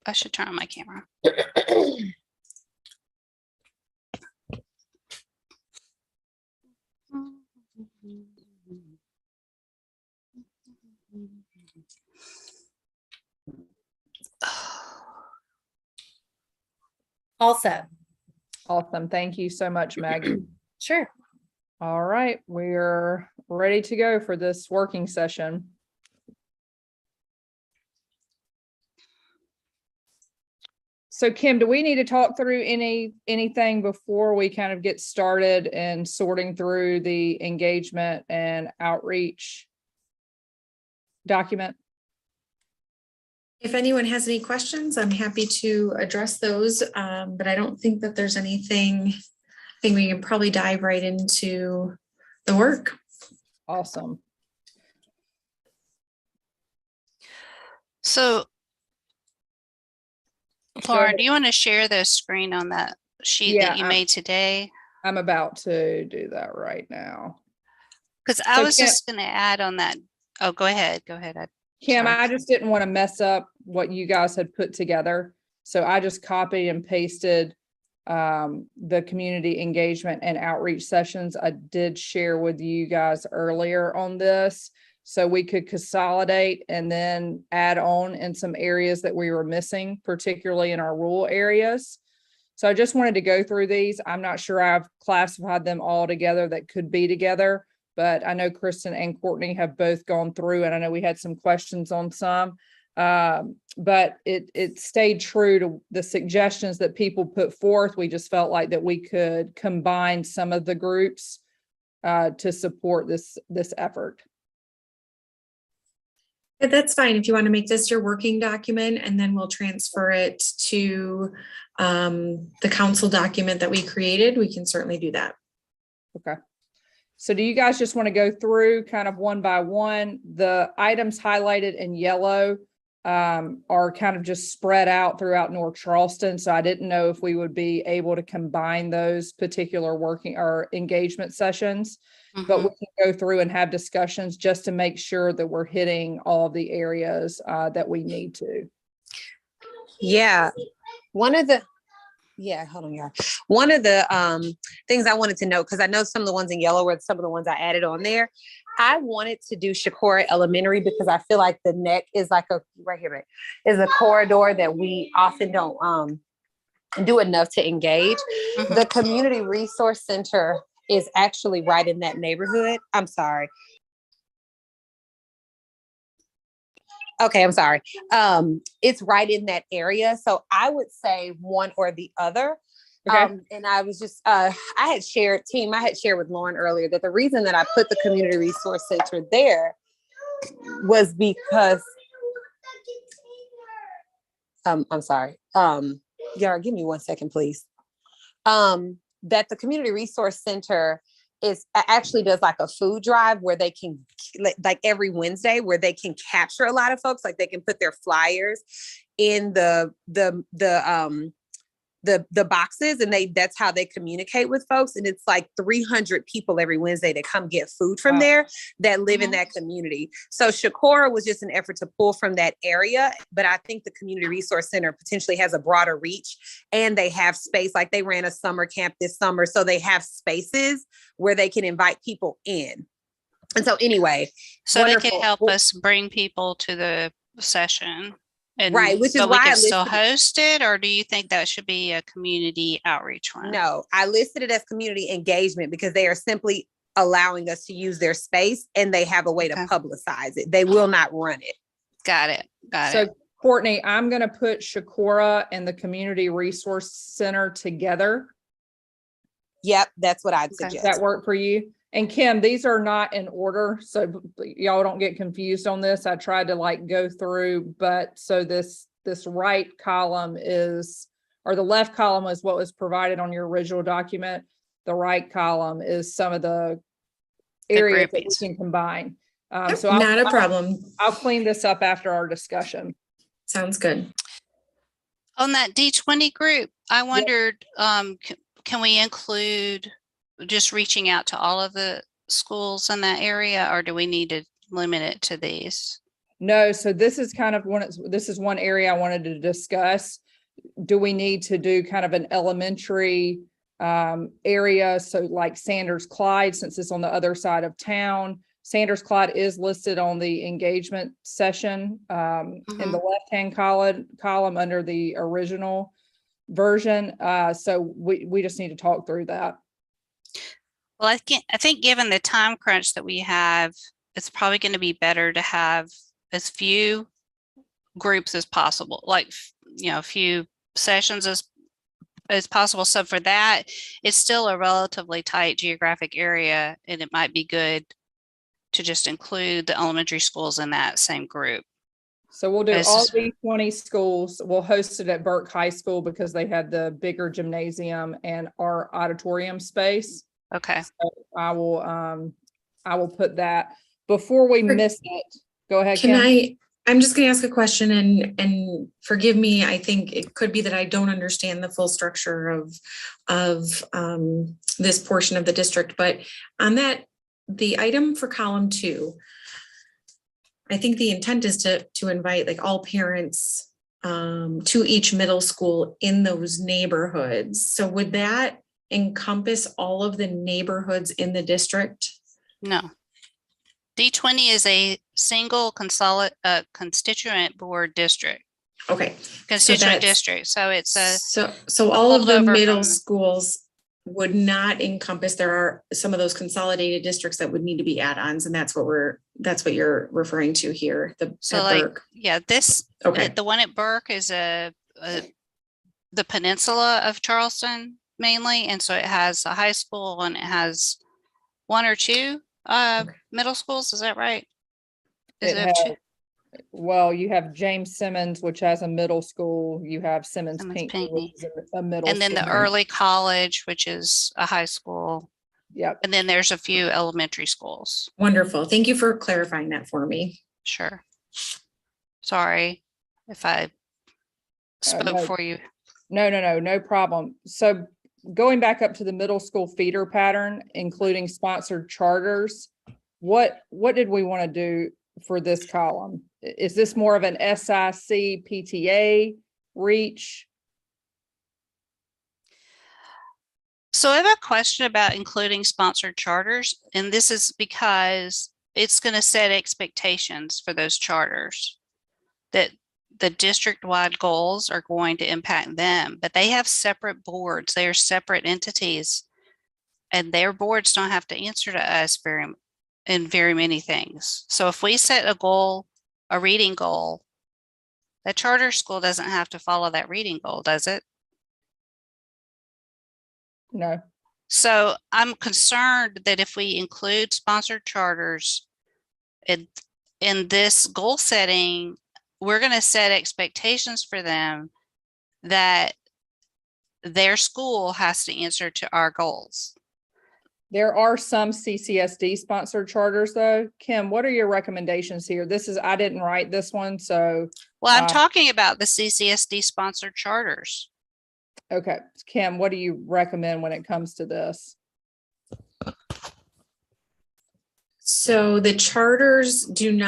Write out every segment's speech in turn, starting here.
I should turn on my camera. All set. Awesome. Thank you so much, Maggie. Sure. All right, we're ready to go for this working session. So Kim, do we need to talk through anything before we kind of get started and sorting through the engagement and outreach document? If anyone has any questions, I'm happy to address those, but I don't think that there's anything. I think we can probably dive right into the work. Awesome. So, Laura, do you want to share the screen on that sheet that you made today? I'm about to do that right now. Because I was just going to add on that. Oh, go ahead. Go ahead. Kim, I just didn't want to mess up what you guys had put together. So I just copied and pasted the community engagement and outreach sessions I did share with you guys earlier on this. So we could consolidate and then add on in some areas that we were missing, particularly in our rural areas. So I just wanted to go through these. I'm not sure I've classified them all together that could be together, but I know Kristen and Courtney have both gone through, and I know we had some questions on some, but it stayed true to the suggestions that people put forth. We just felt like that we could combine some of the groups to support this effort. That's fine. If you want to make this your working document, and then we'll transfer it to the council document that we created, we can certainly do that. Okay. So do you guys just want to go through kind of one by one? The items highlighted in yellow are kind of just spread out throughout North Charleston. So I didn't know if we would be able to combine those particular working or engagement sessions, but we can go through and have discussions just to make sure that we're hitting all of the areas that we need to. Yeah. Hold on, y'all. One of the things I wanted to know, because I know some of the ones in yellow were some of the ones I added on there. I wanted to do Shakora Elementary because I feel like the neck is like is a corridor that we often don't do enough to engage. The Community Resource Center is actually right in that neighborhood. I'm sorry. Okay, I'm sorry. It's right in that area. So I would say one or the other. Okay. And I was just, I had shared with Lauren earlier that the reason that I put the Community Resource Center there was because, I'm sorry. Yara, give me 1 second, please. That the Community Resource Center actually does like a food drive where they can, like every Wednesday, where they can capture a lot of folks, like they can put their flyers in the boxes, and that's how they communicate with folks. And it's like 300 people every Wednesday that come get food from there that live in that community. So Shakora was just an effort to pull from that area, but I think the Community Resource Center potentially has a broader reach, and they have space. Like they ran a summer camp this summer, so they have spaces where they can invite people in. And so anyway, so they can help us bring people to the session. And right, which is why we can still host it, or do you think that should be a community outreach one? No, I listed it as community engagement because they are simply allowing us to use their space, and they have a way to publicize it. They will not run it. Got it. So Courtney, I'm going to put Shakora and the Community Resource Center together. Yep, that's what I'd suggest. Does that work for you? And Kim, these are not in order, so y'all don't get confused on this. I tried to like go through, but so this right column is, or the left column is what was provided on your original document. The right column is some of the areas that we can combine. So not a problem. I'll clean this up after our discussion. Sounds good. On that D20 group, I wondered, can we include just reaching out to all of the schools in that area, or do we need to limit it to these? No, so this is kind of this is one area I wanted to discuss. Do we need to do kind of an elementary area? So like Sanders Clyde, since it's on the other side of town, Sanders Clyde is listed on the engagement session in the left-hand column under the original version. So we just need to talk through that. Well, I think given the time crunch that we have, it's probably going to be better to have as few groups as possible, like, a few sessions as possible. So for that, it's still a relatively tight geographic area, and it might be good to just include the elementary schools in that same group. So we'll do all the 20 schools. We'll host it at Burke High School because they had the bigger gymnasium and our auditorium space. Okay. So I will put that before we miss it. Go ahead. I'm just going to ask a question and forgive me. I think it could be that I don't understand the full structure of this portion of the district, but on that, the item for column 2, I think the intent is to invite like all parents to each middle school in those neighborhoods. So would that encompass all of the neighborhoods in the district? No. D20 is a single constituent board district. Okay. Constituent district. So it's a so all of the holdover middle from- schools would not encompass. There are some of those consolidated districts that would need to be add-ons, and that's what you're referring to here. The one at Burke is the peninsula of Charleston mainly, and so it has a high school and it has 1 or 2 middle schools. Is that right? Well, you have James Simmons, which has a middle school. You have Simmons Pinckney, which is a middle and then school. the early college, which is a high school. Yep. And then there's a few elementary schools. Wonderful. Thank you for clarifying that for me. Sure. Sorry if I spoke for you. No problem. So going back up to the middle school feeder pattern, including sponsored charters, what did we want to do for this column? Is this more of an SIC PTA reach? So I have a question about including sponsored charters, and this is because it's going to set expectations for those charters that the district-wide goals are going to impact them, but they have separate boards. They are separate entities, and their boards don't have to answer to us in very many things. So if we set a goal, a reading goal, the charter school doesn't have to follow that reading goal, does it? No. So I'm concerned that if we include sponsored charters in this goal setting, we're going to set expectations for them that their school has to answer to our goals. There are some CCSD sponsored charters though. Kim, what are your recommendations here? I didn't write this one, so. Well, I'm talking about the CCSD sponsored charters. Okay, Kim, what do you recommend when it comes to this? So the charters do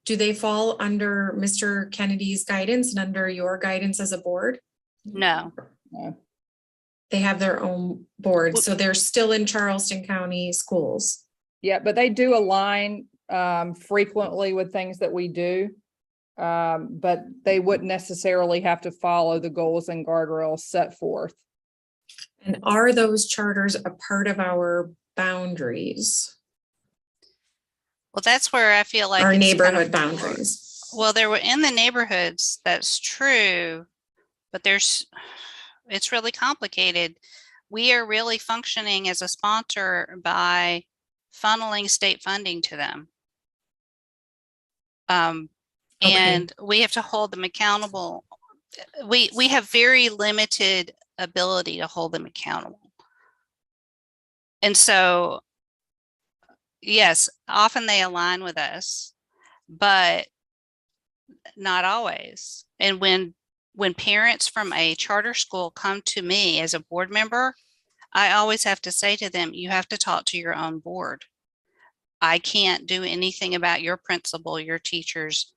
they fall under Mr. Kennedy's guidance and under your guidance as a board? No. No. They have their own board, so they're still in Charleston County schools. Yeah, but they do align frequently with things that we do. But they wouldn't necessarily have to follow the goals and guardrails set forth. And are those charters a part of our boundaries? Well, that's where I feel like our it's neighborhood boundaries. Well, they were in the neighborhoods. That's true, but it's really complicated. We are really functioning as a sponsor by funneling state funding to them. And we have to hold them accountable. We have very limited ability to hold them accountable. And so, yes, often they align with us, but not always. And when parents from a charter school come to me as a board member, I always have to say to them, you have to talk to your own board. I can't do anything about your principal, your teachers,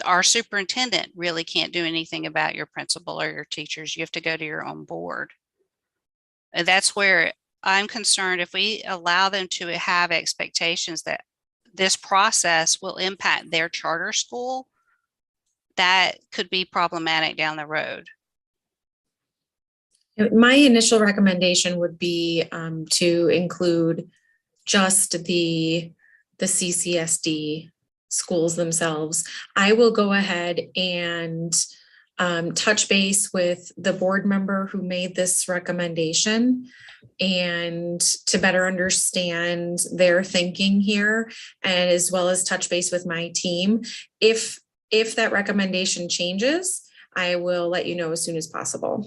our superintendent really can't do anything about your principal or your teachers. You have to go to your own board. And that's where I'm concerned if we allow them to have expectations that this process will impact their charter school, that could be problematic down the road. My initial recommendation would be to include just the CCSD schools themselves. I will go ahead and touch base with the board member who made this recommendation and to better understand their thinking here, and as well as touch base with my team. If that recommendation changes, I will let you know as soon as possible.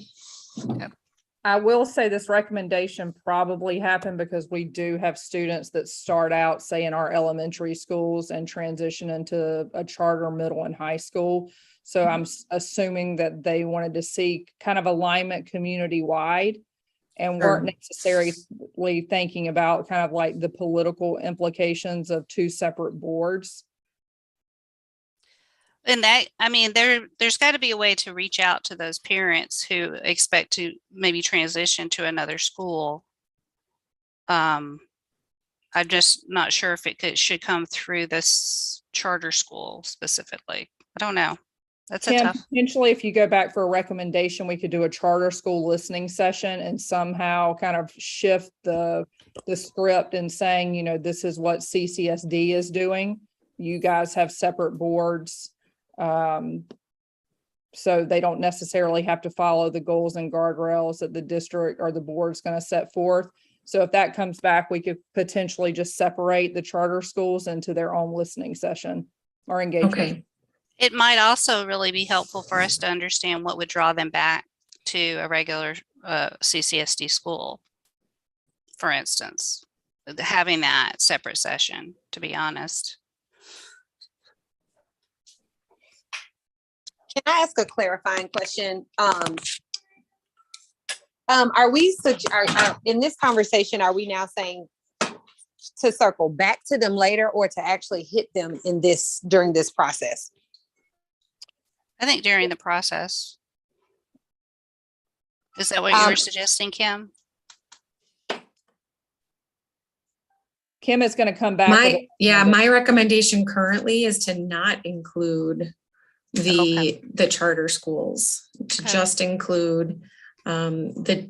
I will say this recommendation probably happened because we do have students that start out, say, in our elementary schools and transition into a charter middle and high school. So I'm assuming that they wanted to see kind of alignment community-wide and weren't necessarily thinking about kind of like the political implications of two separate boards. And that, I mean, there's got to be a way to reach out to those parents who expect to maybe transition to another school. I'm just not sure if it should come through this charter school specifically. I don't know. That's a tough. Potentially, if you go back for a recommendation, we could do a charter school listening session and somehow kind of shift the script and saying, this is what CCSD is doing. You guys have separate boards. So they don't necessarily have to follow the goals and guardrails that the district or the board is going to set forth. So if that comes back, we could potentially just separate the charter schools into their own listening session or engagement. Okay. It might also really be helpful for us to understand what would draw them back to a regular CCSD school, for instance, having that separate session, to be honest. Can I ask a clarifying question? Are we in this conversation, are we now saying to circle back to them later or to actually hit them during this process? I think during the process. Is that what you were suggesting, Kim? Kim is going to come back. My recommendation currently is to not include the charter schools, to just include the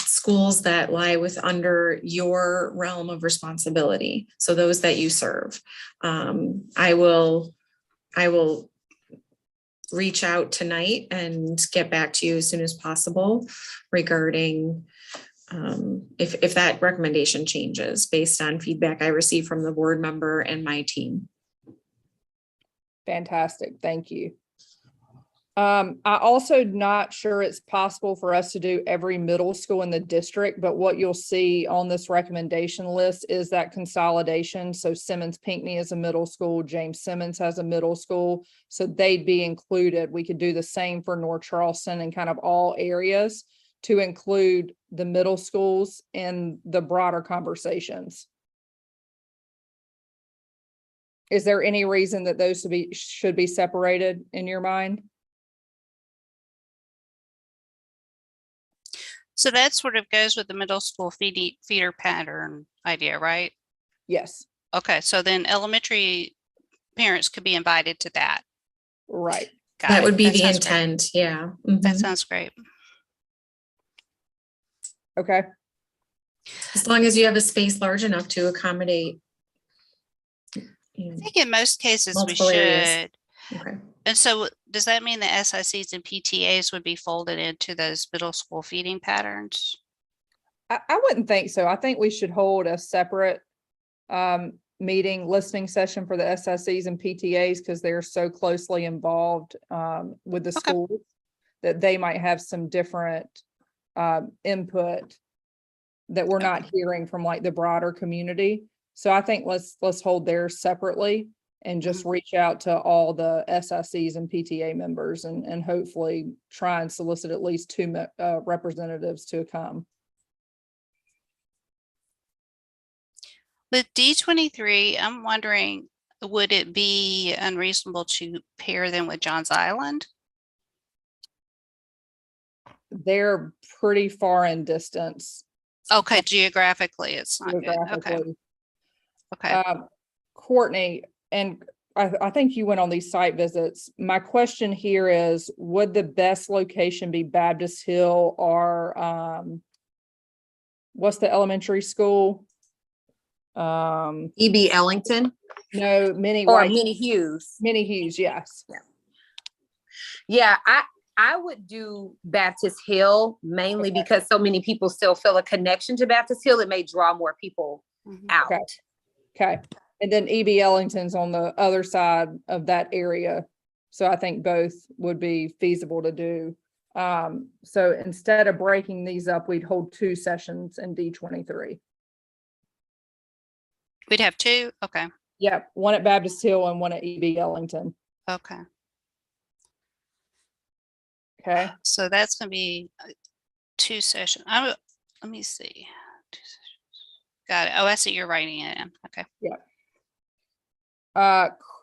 schools that lie under your realm of responsibility. So those that you serve. I will reach out tonight and get back to you as soon as possible regarding if that recommendation changes based on feedback I receive from the board member and my team. Fantastic. Thank you. I also not sure it's possible for us to do every middle school in the district, but what you'll see on this recommendation list is that consolidation. So Simmons Pinckney is a middle school, James Simmons has a middle school, so they'd be included. We could do the same for North Charleston and kind of all areas to include the middle schools in the broader conversations. Is there any reason that those should be separated in your mind? So that sort of goes with the middle school feeder pattern idea, right? Yes. Okay, so then elementary parents could be invited to that. Right. That would be the intent. Yeah. Mm-hmm. That sounds great. Okay. As long as you have a space large enough to accommodate. I think in most cases we should. Areas. Okay. And so does that mean the SICs and PTAs would be folded into those middle school feeding patterns? I wouldn't think so. I think we should hold a separate meeting listening session for the SICs and PTAs because they're so closely involved with the schools that they might have some different input that we're not hearing from like the broader community. So I think let's hold theirs separately and just reach out to all the SICs and PTA members and hopefully try and solicit at least 2 representatives to come. With D23, I'm wondering, would it be unreasonable to pair them with Johns Island? They're pretty far in distance Okay, geographically, it's not good. Okay, geographically. okay. Courtney, and I think you went on these site visits. My question here is, would the best location be Baptist Hill or what's the elementary school? E.B. Ellington No, Minnie or White, Minnie Hughes. Minnie Hughes, yes. Yeah, I would do Baptist Hill mainly Okay. because so many people still feel a connection to Baptist Hill. It may draw more people Mhm. out. Okay. Okay, and then E.B. Ellington's on the other side of that area. So I think both would be feasible to do. So instead of breaking these up, we'd hold 2 sessions in D23. We'd have 2? Okay, Yep, one at Baptist Hill and one at E.B. Ellington. okay. Okay, So that's gonna be 2 sessions. Let me see. 2 sessions. Got it. Oh, I see you're writing it in. Okay.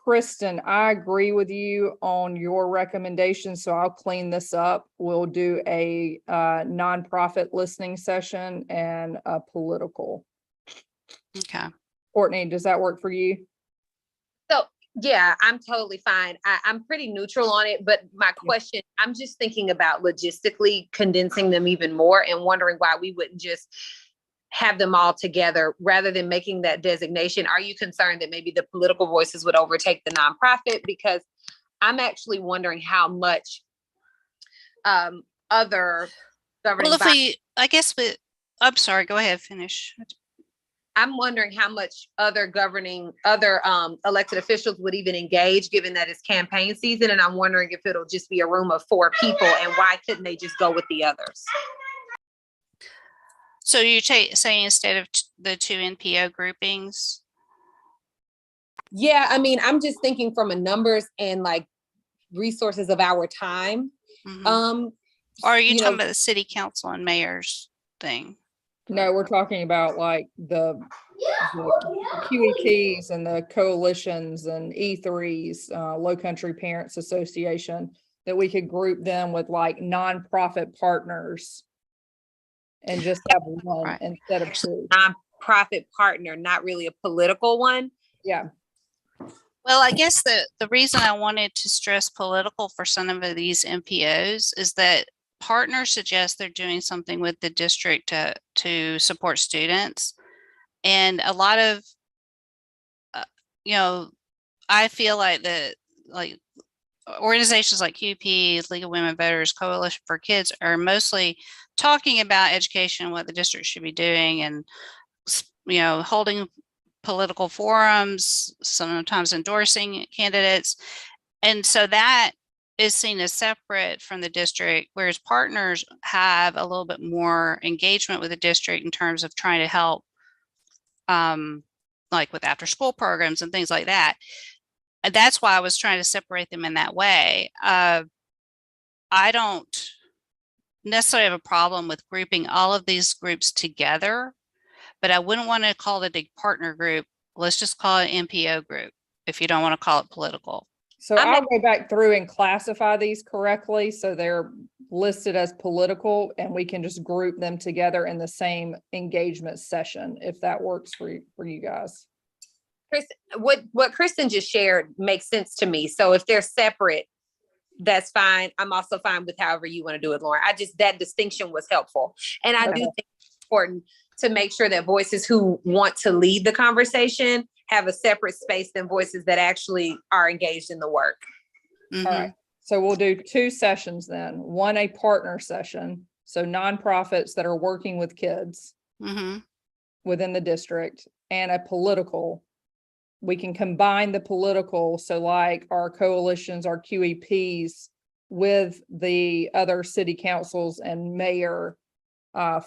Kristen, I agree with you on your recommendation, so I'll clean this up. We'll do a nonprofit listening session and a political. Okay. Courtney, does that work for you? So yeah, I'm totally fine. I'm pretty neutral on it, but my question, I'm just thinking about logistically condensing them even more and wondering why we wouldn't just have them all together rather than making that designation. Are you concerned that maybe the political voices would overtake the nonprofit? Because I'm actually wondering how much other governing Well, if bodies, I guess I'm sorry, go ahead, finish. I'm wondering how much other elected officials would even engage, given that it's campaign season. And I'm wondering if it'll just be a room of 4 people and why couldn't they just go with the others? So you say instead of the 2 NPO groupings? Yeah, I mean, I'm just thinking from a numbers and like resources of our time. Mhm. Or are you you talking know, about the city council and mayor's thing? No, we're talking about like the QEPs and the coalitions and E3s, Low Country Parents Association, that we could group them with like nonprofit partners and just have one Right. instead of 2. nonprofit partner, not really a political one. Yeah, Well, I guess the reason I wanted to stress political for some of these NPOs is that partners suggest they're doing something with the district to support students. And a lot of, you know, I feel like like organizations like QP, League of Women Voters, Coalition for Kids are mostly talking about education, what the district should be doing, and holding political forums, sometimes endorsing candidates. And so that is seen as separate from the district, whereas partners have a little bit more engagement with the district in terms of trying to help, like with after school programs and things like that. That's why I was trying to separate them in that way. I don't necessarily have a problem with grouping all of these groups together, but I wouldn't want to call it a partner group. Let's just call it NPO group if you don't want to call it political. so I'll go back through and classify these correctly, so they're listed as political, and we can just group them together in the same engagement session, if that works for you guys. Chris, what Kristen just shared makes sense to me. So if they're separate, that's fine. I'm also fine with however you want to do it, Lauren. That distinction was helpful. And I do think it's important to make sure that voices who want to lead the conversation have a separate space than voices that actually are engaged in the work. Mm-hmm. All right, so we'll do 2 sessions then. One, a partner session, so nonprofits that are working with kids within the district, and a political. We can combine the political, so like our coalitions, our QEPs, with the other city councils and mayor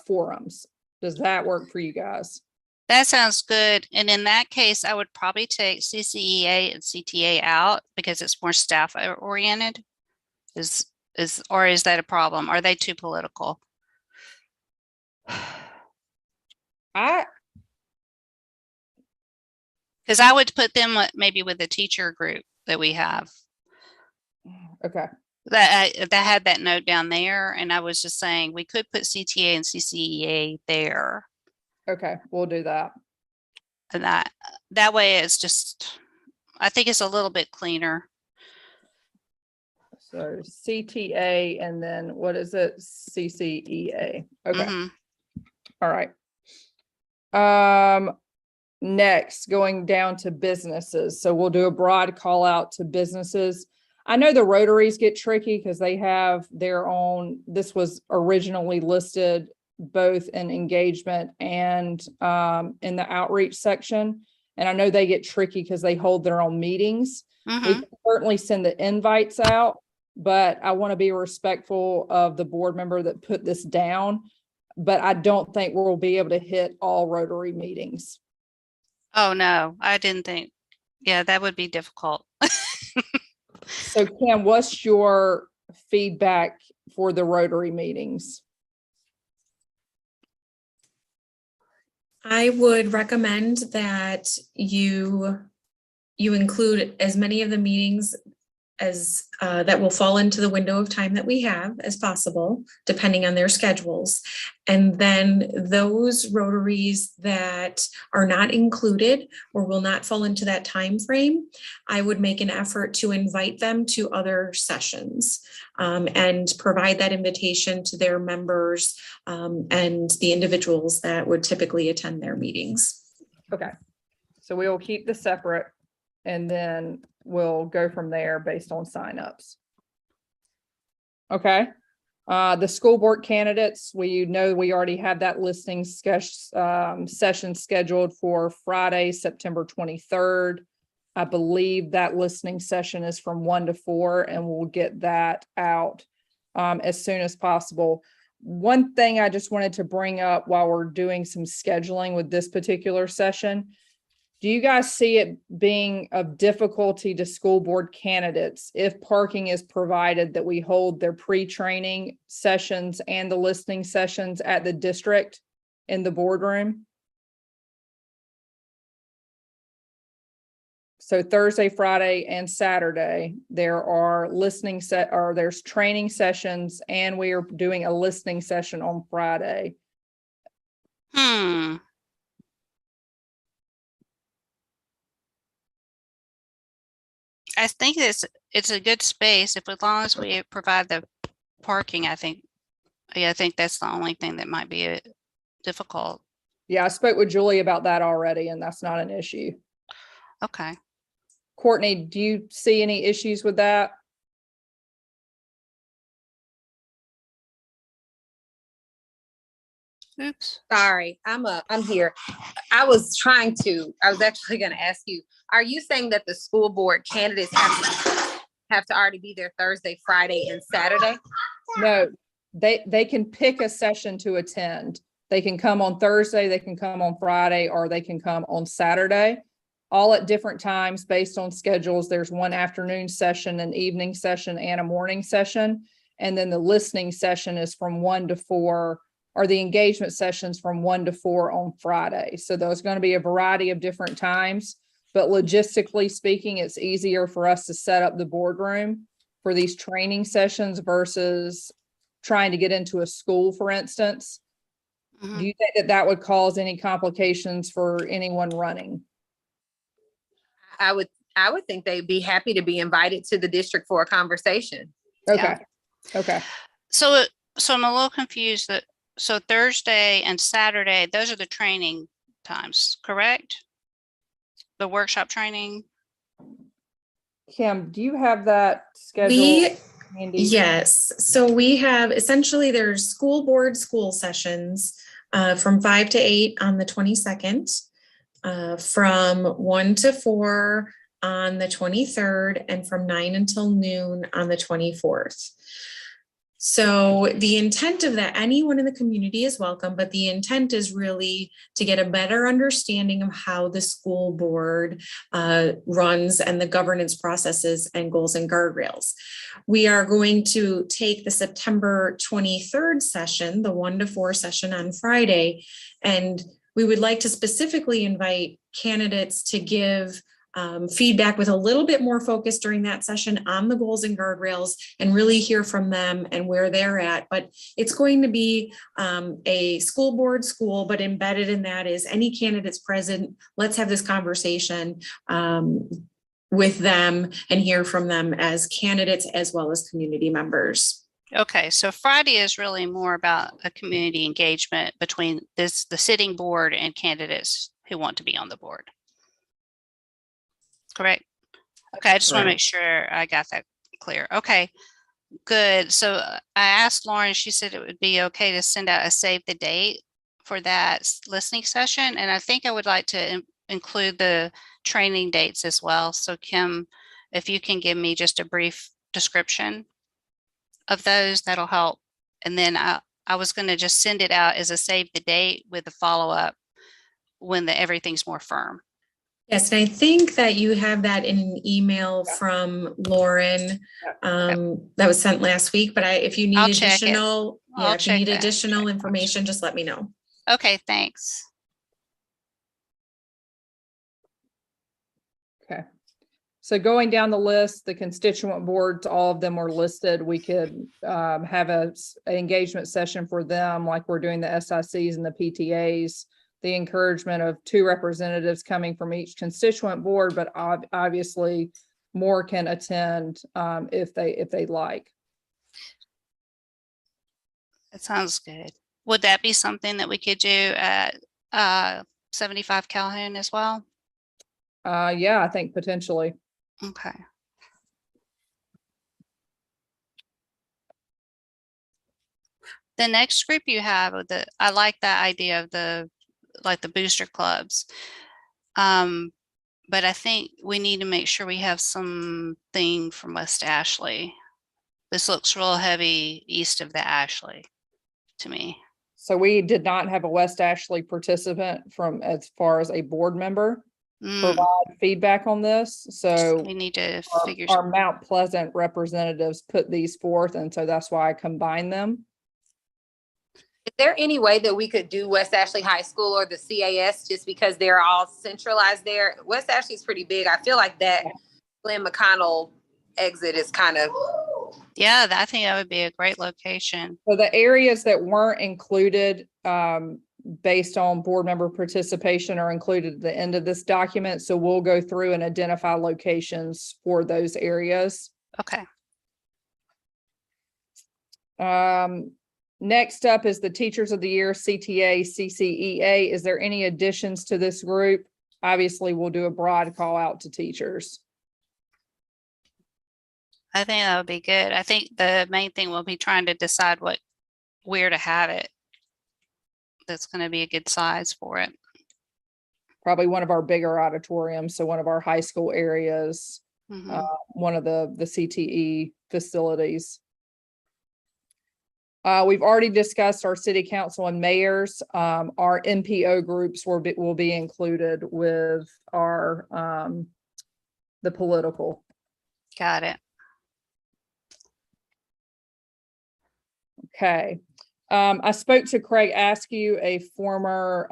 forums. Does that work for you guys? That sounds good. And in that case, I would probably take CCEA and CTA out because it's more staff oriented. Is that a problem? Are they too political? Because I would put them maybe with the teacher group that we have. Okay, That had that note down there, and I was just saying we could put CTA and CCEA there. okay, we'll do that. And that way it's just, I think it's a little bit cleaner. So CTA and then what is it? CCEA. Okay. Mhm. All right. Next, going down to businesses. So we'll do a broad call out to businesses. I know the Rotaries get tricky because they have their own, this was originally listed both in engagement and in the outreach section. And I know they get tricky because they hold their own meetings. We Mhm. can certainly send the invites out, but I want to be respectful of the board member that put this down. But I don't think we'll be able to hit all Rotary meetings. Oh, no, I didn't think. Yeah, that would be difficult. So Cam, what's your feedback for the Rotary meetings? I would recommend that you include as many of the meetings as that will fall into the window of time that we have as possible, depending on their schedules. And then those Rotaries that are not included or will not fall into that time frame, I would make an effort to invite them to other sessions and provide that invitation to their members and the individuals that would typically attend their meetings. Okay, so we will keep the separate and then we'll go from there based on signups. Okay. The school board candidates, we know we already have that listing session scheduled for Friday, September 23rd. I believe that listening session is from 1 to 4 and we'll get that out as soon as possible. One thing I just wanted to bring up while we're doing some scheduling with this particular session, do you guys see it being of difficulty to school board candidates if parking is provided that we hold their pre-training sessions and the listening sessions at the district in the boardroom? So Thursday, Friday, and Saturday, there are there's training sessions and we are doing a listening session on Friday. I think it's a good space if, as long as we provide the parking, I think that's the only thing that might be difficult. Yeah, I spoke with Julie about that already, and that's not an issue. Okay. Courtney, do you see any issues with that? Oops. Sorry, I'm here. I was actually gonna ask you, are you saying that the school board candidates have to already be there Thursday, Friday, and Saturday? No, they can pick a session to attend. They can come on Thursday, they can come on Friday, or they can come on Saturday, all at different times based on schedules. There's one afternoon session, an evening session, and a morning session. And then the listening session is from 1 to 4, or the engagement sessions from 1 to 4 on Friday. So there's going to be a variety of different times, but logistically speaking, it's easier for us to set up the boardroom for these training sessions versus trying to get into a school, for instance. Mhm. Do you think that that would cause any complications for anyone running? I would think they'd be happy to be invited to the district for a conversation. Okay. Okay. So I'm a little confused so Thursday and Saturday, those are the training times, correct? The workshop training? Kim, do you have that schedule handy? Yes, so we have essentially there's school board school sessions from 5 to 8 on the 22nd, from 1 to 4 on the 23rd, and from 9 until noon on the 24th. So the intent of that, anyone in the community is welcome, but the intent is really to get a better understanding of how the school board runs and the governance processes and goals and guardrails. We are going to take the September 23rd session, the 1 to 4 session on Friday, and we would like to specifically invite candidates to give feedback with a little bit more focus during that session on the goals and guardrails and really hear from them and where they're at. But it's going to be a school board school, but embedded in that is any candidates present. Let's have this conversation with them and hear from them as candidates as well as community members. Okay, so Friday is really more about a community engagement between the sitting board and candidates who want to be on the board. Correct. Okay, I just want to make sure I got that clear. Okay, good. So I asked Lauren, she said it would be okay to send out a save the date for that listening session. And I think I would like to include the training dates as well. So Kim, if you can give me just a brief description of those, that'll help. And then I was going to just send it out as a save the date with a follow-up when everything's more firm. Yes, and I think that you have that in an email from Lauren that was sent last week, but if you need additional, additional information, just let me know. Okay, thanks. Okay. So going down the list, the constituent boards, all of them are listed. We could have an engagement session for them like we're doing the SICs and the PTAs. The encouragement of 2 representatives coming from each constituent board, but obviously more can attend if they'd like. That sounds good. Would that be something that we could do at 75 Calhoun as well? Yeah, I think potentially. Okay. The next group you have, I like that idea of the booster clubs. But I think we need to make sure we have something from West Ashley. This looks real heavy east of the Ashley to me. So we did not have a West Ashley participant from as far as a board member provide feedback on this. So we need to figure our Mount Pleasant representatives put these forth, and so that's why I combined them. Is there any way that we could do West Ashley High School or the CAS just because they're all centralized there? West Ashley is pretty big. I feel like that Glenn McConnell exit is kind of. Yeah, I think that would be a great location. So the areas that weren't included based on board member participation are included at the end of this document. So we'll go through and identify locations for those areas. Okay. Next up is the Teachers of the Year, CTA, CCEA. Is there any additions to this group? Obviously, we'll do a broad call out to teachers. I think that would be good. I think the main thing will be trying to decide where to have it. That's going to be a good size for it. Probably one of our bigger auditoriums. So one of our high school areas, one of the CTE facilities. We've already discussed our city council and mayors. Our MPO groups will be included with our the political. Got it. Okay. I spoke to Craig Askew, a former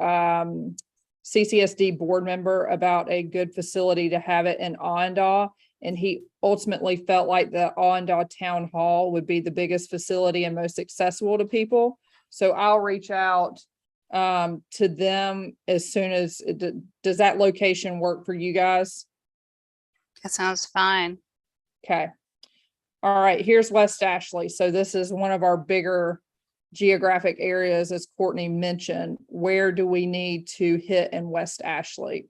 CCSD board member, about a good facility to have it in Awendaw. And he ultimately felt like the Awendaw Town Hall would be the biggest facility and most accessible to people. So I'll reach out to them as soon as, does that location work for you guys? That sounds fine. Okay. All right, here's West Ashley. So this is one of our bigger geographic areas, as Courtney mentioned. Where do we need to hit in West Ashley?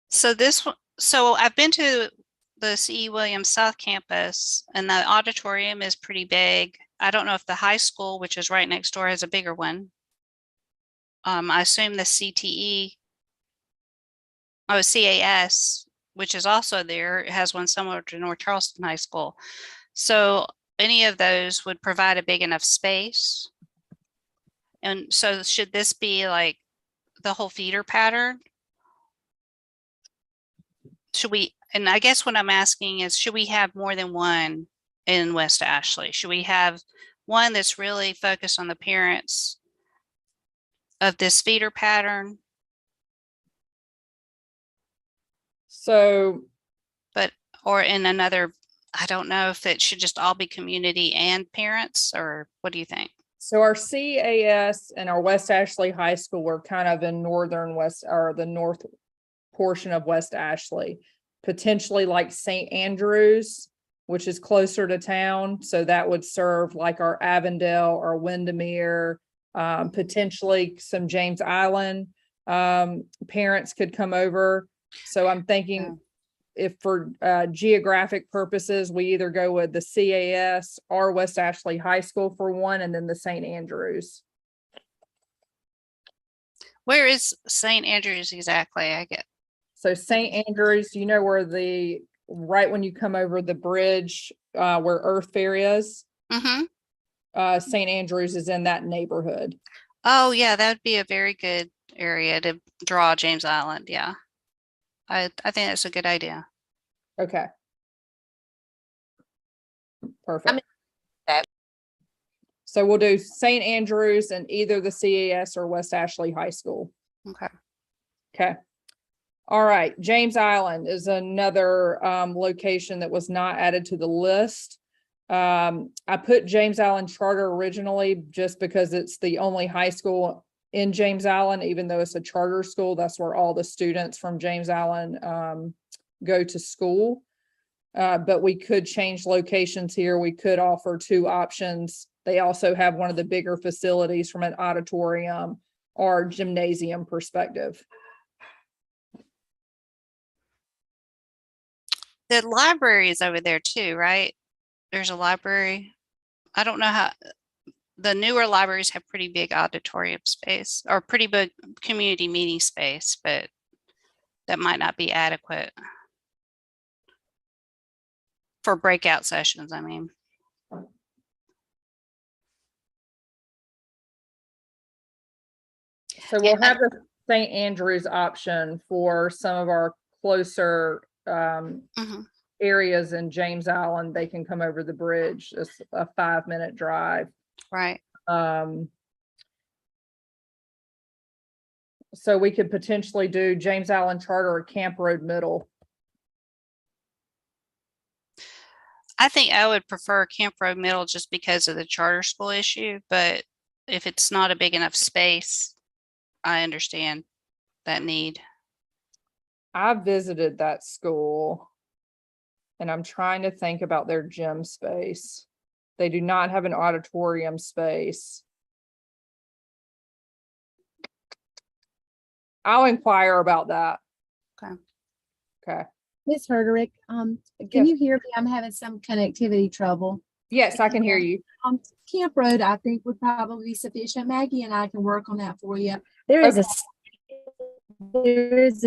So I've been to the C.E. Williams South Campus, and the auditorium is pretty big. I don't know if the high school, which is right next door, has a bigger one. I assume the CAS, which is also there, it has one similar to North Charleston High School. So any of those would provide a big enough space. And so should this be like the whole feeder pattern? Should we, and I guess what I'm asking is, should we have more than one in West Ashley? Should we have one that's really focused on the parents of this feeder pattern? So Or in another, I don't know if it should just all be community and parents, or what do you think? So our CAS and our West Ashley High School were kind of in northern west, or the north portion of West Ashley, potentially like St. Andrews, which is closer to town. So that would serve like our Avondale or Windermere, potentially some James Island. Parents could come over. So I'm thinking if for geographic purposes, we either go with the CAS or West Ashley High School for one, and then the St. Andrews. Where is St. Andrews exactly? I get. So St. Andrews, you know where right when you come over the bridge, where Earth Fair is, St. Andrews is in that neighborhood. Oh, yeah, that would be a very good area to draw James Island. Yeah. I think that's a good idea. Okay. Perfect. that. So we'll do St. Andrews and either the CAS or West Ashley High School. Okay. Okay. All right. James Island is another location that was not added to the list. I put James Island Charter originally just because it's the only high school in James Island, even though it's a charter school. That's where all the students from James Island go to school. But we could change locations here. We could offer two options. They also have one of the bigger facilities from an auditorium or gymnasium perspective. The library is over there too, right? There's a library. I don't know how the newer libraries have pretty big auditorium space or pretty big community meeting space, but that might not be adequate for breakout sessions. I mean, So we'll have the St. Andrews option for some of our closer areas in James Island. They can come over the bridge. It's a 5-minute drive. right. So we could potentially do James Island Charter or Camp Road Middle. I think I would prefer Camp Road Middle just because of the charter school issue, but if it's not a big enough space, I understand that need. I visited that school and I'm trying to think about their gym space. They do not have an auditorium space. I'll inquire about that. Okay. Okay. Miss Herderick, can Yes. you hear me? I'm having some connectivity trouble. Yes, I can hear you. Camp Road, I think would probably be sufficient. Maggie and I can work on that for you. There is a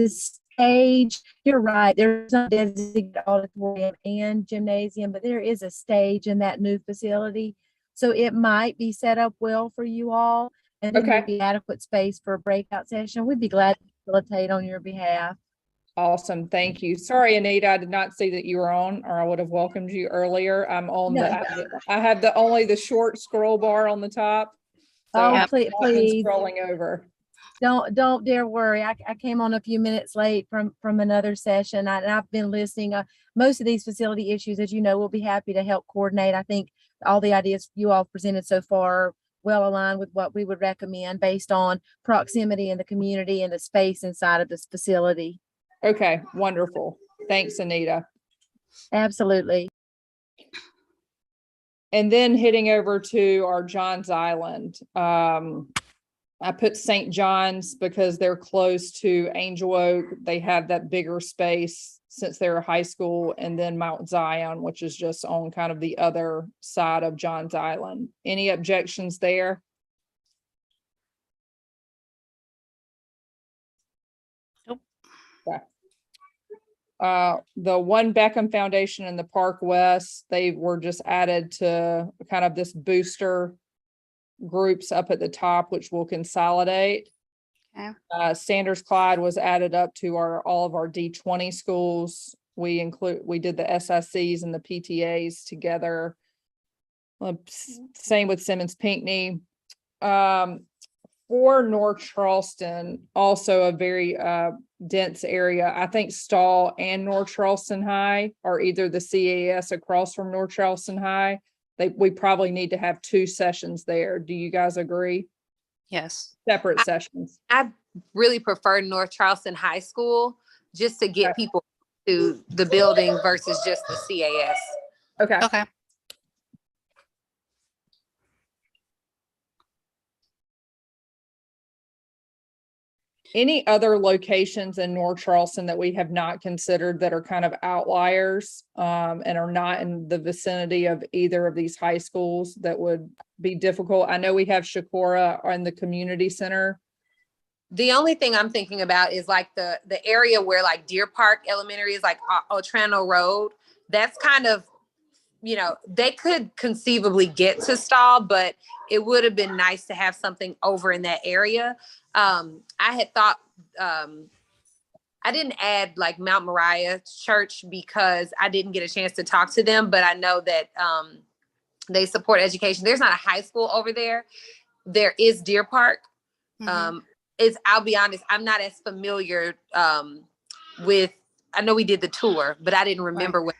stage. You're right. There's not designated auditorium and gymnasium, but there is a stage in that new facility. So it might be set up well for you all. And then there'd be adequate space for a breakout session. We'd be glad to facilitate on your behalf. Awesome. Thank you. Sorry, Anita, I did not see that you were on, or I would have welcomed you earlier. I'm on I had only the short scroll bar on the top. So Oh, please, scrolling over. Don't dare worry. I came on a few minutes late from another session. And I've been listening. Most of these facility issues, as you know, we'll be happy to help coordinate. I think all the ideas you all presented so far well aligned with what we would recommend based on proximity in the community and the space inside of this facility. Okay, wonderful. Thanks, Anita. Absolutely. And then hitting over to our Johns Island. I put St. John's because they're close to Angel Oak. They have that bigger space since they're a high school, and then Mount Zion, which is just on kind of the other side of Johns Island. Any objections there? Nope. Okay. The One Beckham Foundation and the Park West, they were just added to kind of this booster groups up at the top, which will consolidate. Okay. Sanders Clyde was added up to all of our D20 schools. We did the SICs and the PTAs together. Same with Simmons Pinckney. For for North Charleston, also a very dense area. I think Stall and North Charleston High are either the CAS across from North Charleston High. We probably need to have 2 sessions there. Do you guys agree? Yes. Separate sessions. I really prefer North Charleston High School just to get Okay. people to the building versus just the CAS. Okay. Okay. Any other locations in North Charleston that we have not considered that are kind of outliers and are not in the vicinity of either of these high schools that would be difficult? I know we have Shakora in the community center. The only thing I'm thinking about is like the area where like Deer Park Elementary is, like Otrano Road. That's kind of, you know, they could conceivably get to Stall, but it would have been nice to have something over in that area. I had thought, I didn't add like Mount Moriah Church because I didn't get a chance to talk to them, but I know that they support education. There's not a high school over there. There is Deer Park. Mhm. I'll be honest, I'm not as familiar with, I know we did the tour, but I didn't remember what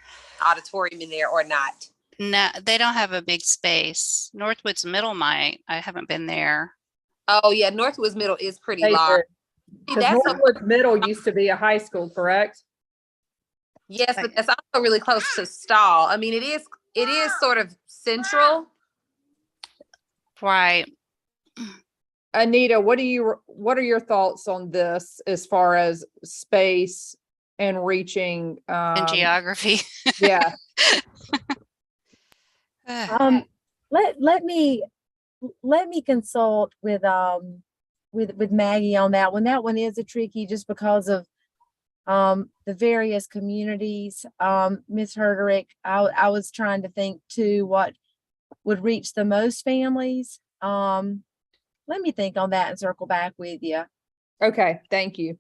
auditorium in there or not. No, they don't have a big space. Northwoods Middle might. I haven't been there. Oh yeah, Northwoods Middle is pretty They large. did. See, 'Cause that's Northwood Middle used to be a high school, correct? yes, but that's also really close to Stall. I mean, it is sort of central. Right. Anita, what are your thoughts on this as far as space and reaching? In geography. Yeah. Let me consult with Maggie on that one. That one is a tricky just because of the various communities. Ms. Herderick, I was trying to think too what would reach the most families. Let me think on that and circle back with you. Okay, thank you.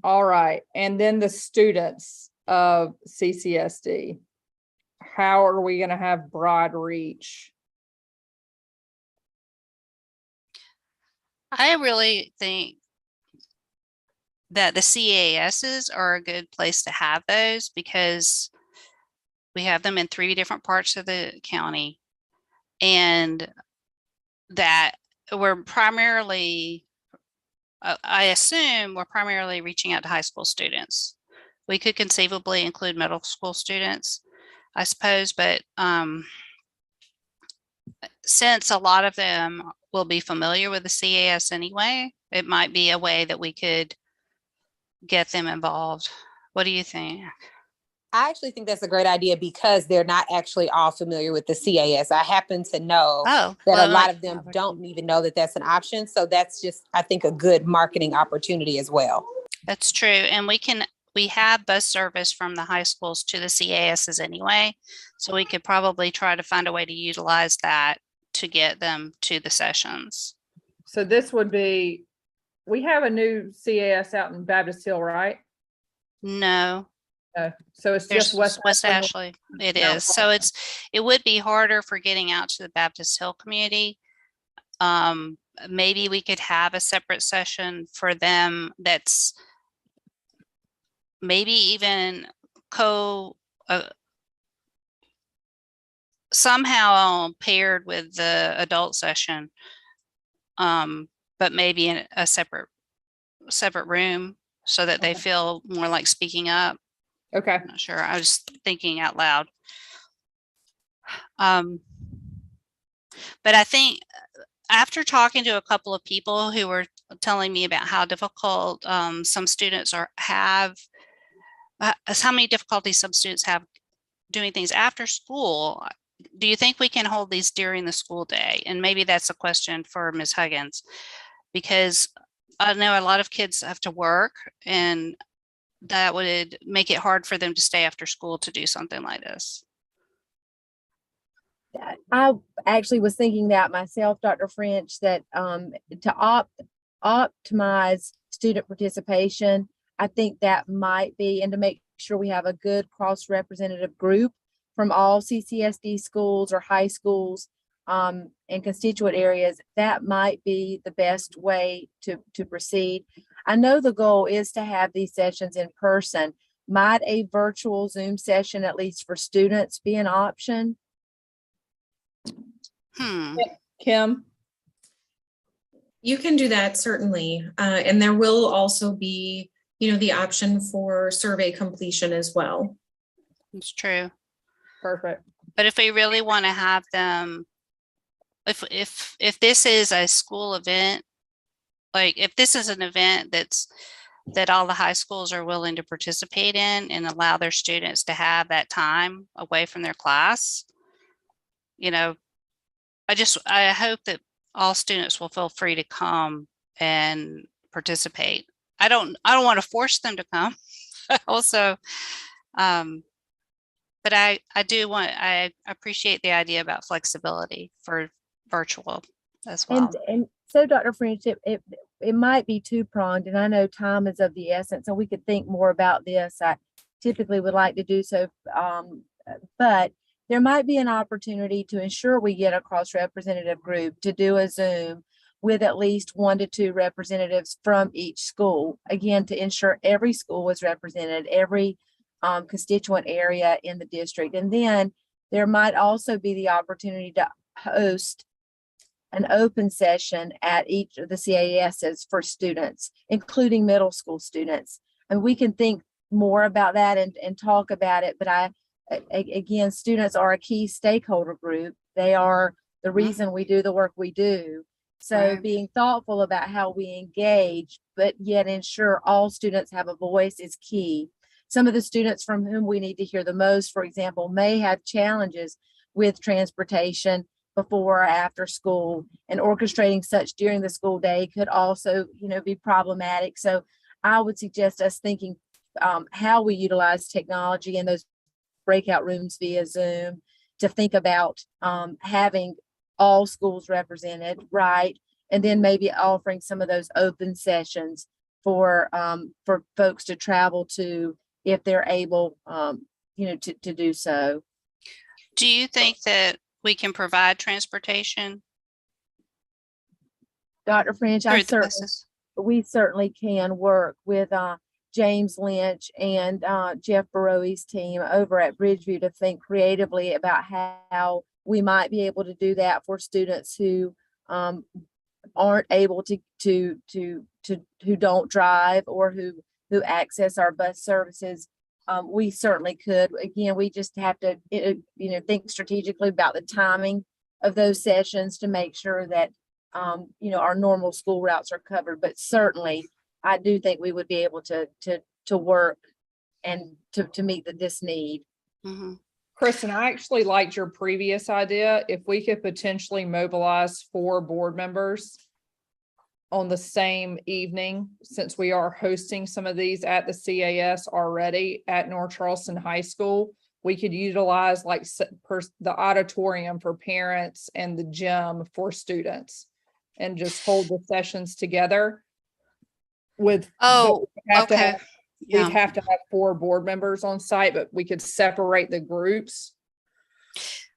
All right, and then the students of CCSD. How are we going to have broad reach? I really think that the CASs are a good place to have those because we have them in 3 different parts of the county, and that we're primarily, I assume we're primarily reaching out to high school students. We could conceivably include middle school students, I suppose, but since a lot of them will be familiar with the CAS anyway, it might be a way that we could get them involved. What do you think? I actually think that's a great idea because they're not actually all familiar with the CAS. I happen to know Oh, that well, a lot of them don't even know that that's an option. So that's just, I think, a good marketing opportunity as well. that's true. And we have bus service from the high schools to the CASs anyway. So we could probably try to find a way to utilize that to get them to the sessions. So this would be, we have a new CAS out in Baptist Hill, right? No, So it's there's just West Ashley. It Mount is. So it would be harder for getting out to the Baptist Hill community. Maybe we could have a separate session for them that's maybe even somehow paired with the adult session, but maybe in a separate room so that they feel more like speaking up. Okay. I'm not sure. I was thinking out loud. But I think after talking to a couple of people who were telling me about how difficult some students have how many difficulties some students have doing things after school, do you think we can hold these during the school day? And maybe that's a question for Ms. Huggins, because I know a lot of kids have to work and that would make it hard for them to stay after school to do something like this. I actually was thinking that myself, Dr. French, that to optimize student participation, I think that might be, and to make sure we have a good cross-representative group from all CCSD schools or high schools, in constituent areas, that might be the best way to proceed. I know the goal is to have these sessions in person. Might a virtual Zoom session, at least for students, be an option? Kim? You can do that, certainly. And there will also be, the option for survey completion as well. It's true. Perfect. But if we really want to have them, if this is a school event, like if this is an event that all the high schools are willing to participate in and allow their students to have that time away from their class, I hope that all students will feel free to come and participate. I don't want to force them to come also. But I appreciate the idea about flexibility for virtual as well. And so, Dr. French, it might be two-pronged, and I know time is of the essence, and we could think more about this. I typically would like to do so, but there might be an opportunity to ensure we get a cross-representative group to do a Zoom with at least 1 to 2 representatives from each school, again, to ensure every school was represented, every constituent area in the district. And then there might also be the opportunity to host an open session at each of the CASs for students, including middle school students. And we can think more about that and talk about it. But again, students are a key stakeholder group. They are the reason we do the work we do. So Right. being thoughtful about how we engage, but yet ensure all students have a voice is key. Some of the students from whom we need to hear the most, for example, may have challenges with transportation before or after school, and orchestrating such during the school day could also, be problematic. So I would suggest us thinking how we utilize technology in those breakout rooms via Zoom to think about having all schools represented, right? And then maybe offering some of those open sessions for folks to travel to if they're able, to do so. Do you think that we can provide transportation Dr. French, through the buses? we certainly can work with James Lynch and Jeff Baroe's team over at Bridgeview to think creatively about how we might be able to do that for students who aren't able to who don't drive or who access our bus services. We certainly could. Again, we just have to, think strategically about the timing of those sessions to make sure that, our normal school routes are covered. But certainly, I do think we would be able to work and to meet this need. Mm-hmm. Kristen, I actually liked your previous idea. If we could potentially mobilize 4 board members on the same evening, since we are hosting some of these at the CAS already at North Charleston High School, we could utilize the auditorium for parents and the gym for students and just hold the sessions together with. Oh, okay. We'd have to have 4 board members on site, but we could separate the groups.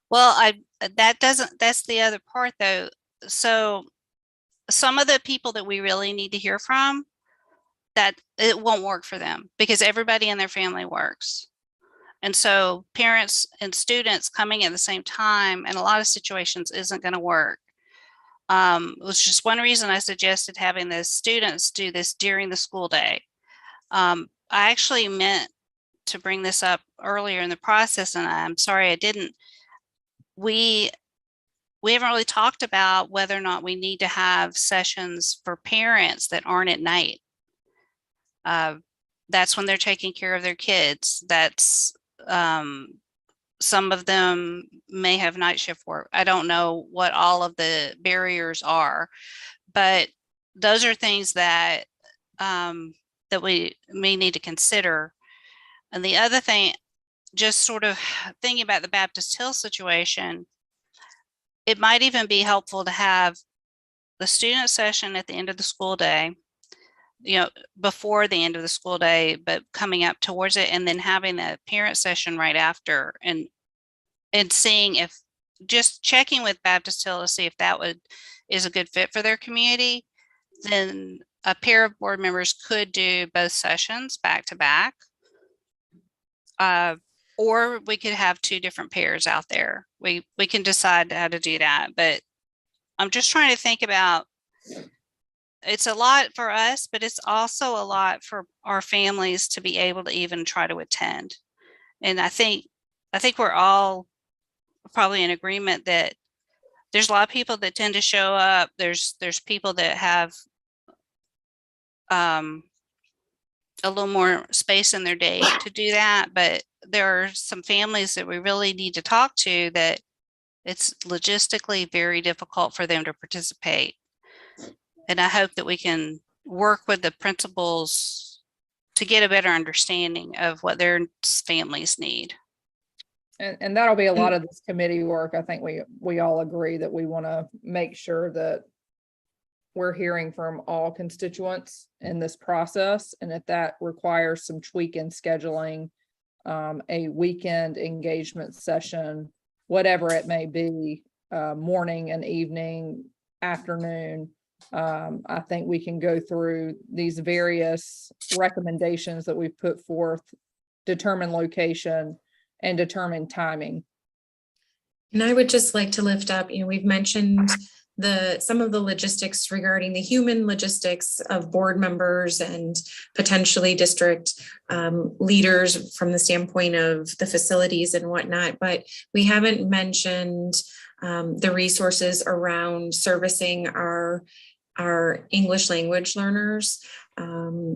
Well, that's the other part though. So some of the people that we really need to hear from, that it won't work for them because everybody in their family works. And so parents and students coming at the same time in a lot of situations isn't going to work. It was just one reason I suggested having the students do this during the school day. I actually meant to bring this up earlier in the process, and I'm sorry I didn't. We haven't really talked about whether or not we need to have sessions for parents that aren't at night. That's when they're taking care of their kids. That's some of them may have night shift work. I don't know what all of the barriers are, but those are things that that we may need to consider. And the other thing, just sort of thinking about the Baptist Hill situation, it might even be helpful to have the student session at the end of the school day, before the end of the school day, but coming up towards it, and then having the parent session right after, and seeing if just checking with Baptist Hill to see if that is a good fit for their community, then a pair of board members could do both sessions back to back. Or we could have two different pairs out there. We can decide how to do that, but I'm just trying to think about, it's a lot for us, but it's also a lot for our families to be able to even try to attend. And I think we're all probably in agreement that there's a lot of people that tend to show up. There's people that have a little more space in their day to do that, but there are some families that we really need to talk to that it's logistically very difficult for them to participate. And I hope that we can work with the principals to get a better understanding of what their families need. And that'll be a lot of this committee work. I think we all agree that we want to make sure that we're hearing from all constituents in this process. And if that requires some tweak in scheduling, a weekend engagement session, whatever it may be, morning and evening, afternoon, I think we can go through these various recommendations that we've put forth, determine location and determine timing. And I would just like to lift up, we've mentioned some of the logistics regarding the human logistics of board members and potentially district leaders from the standpoint of the facilities and whatnot, but we haven't mentioned the resources around servicing our English language learners.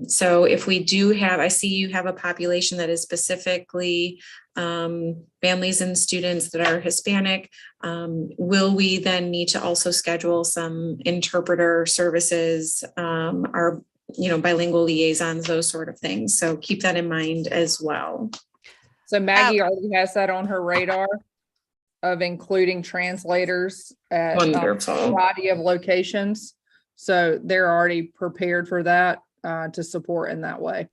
So if we do have, I see you have a population that is specifically families and students that are Hispanic. Will we then need to also schedule some interpreter services, our bilingual liaisons, those sort of things? So keep that in mind as well. So Maggie already has that on her radar of including translators at a variety of locations. So they're already prepared for that to support in that way.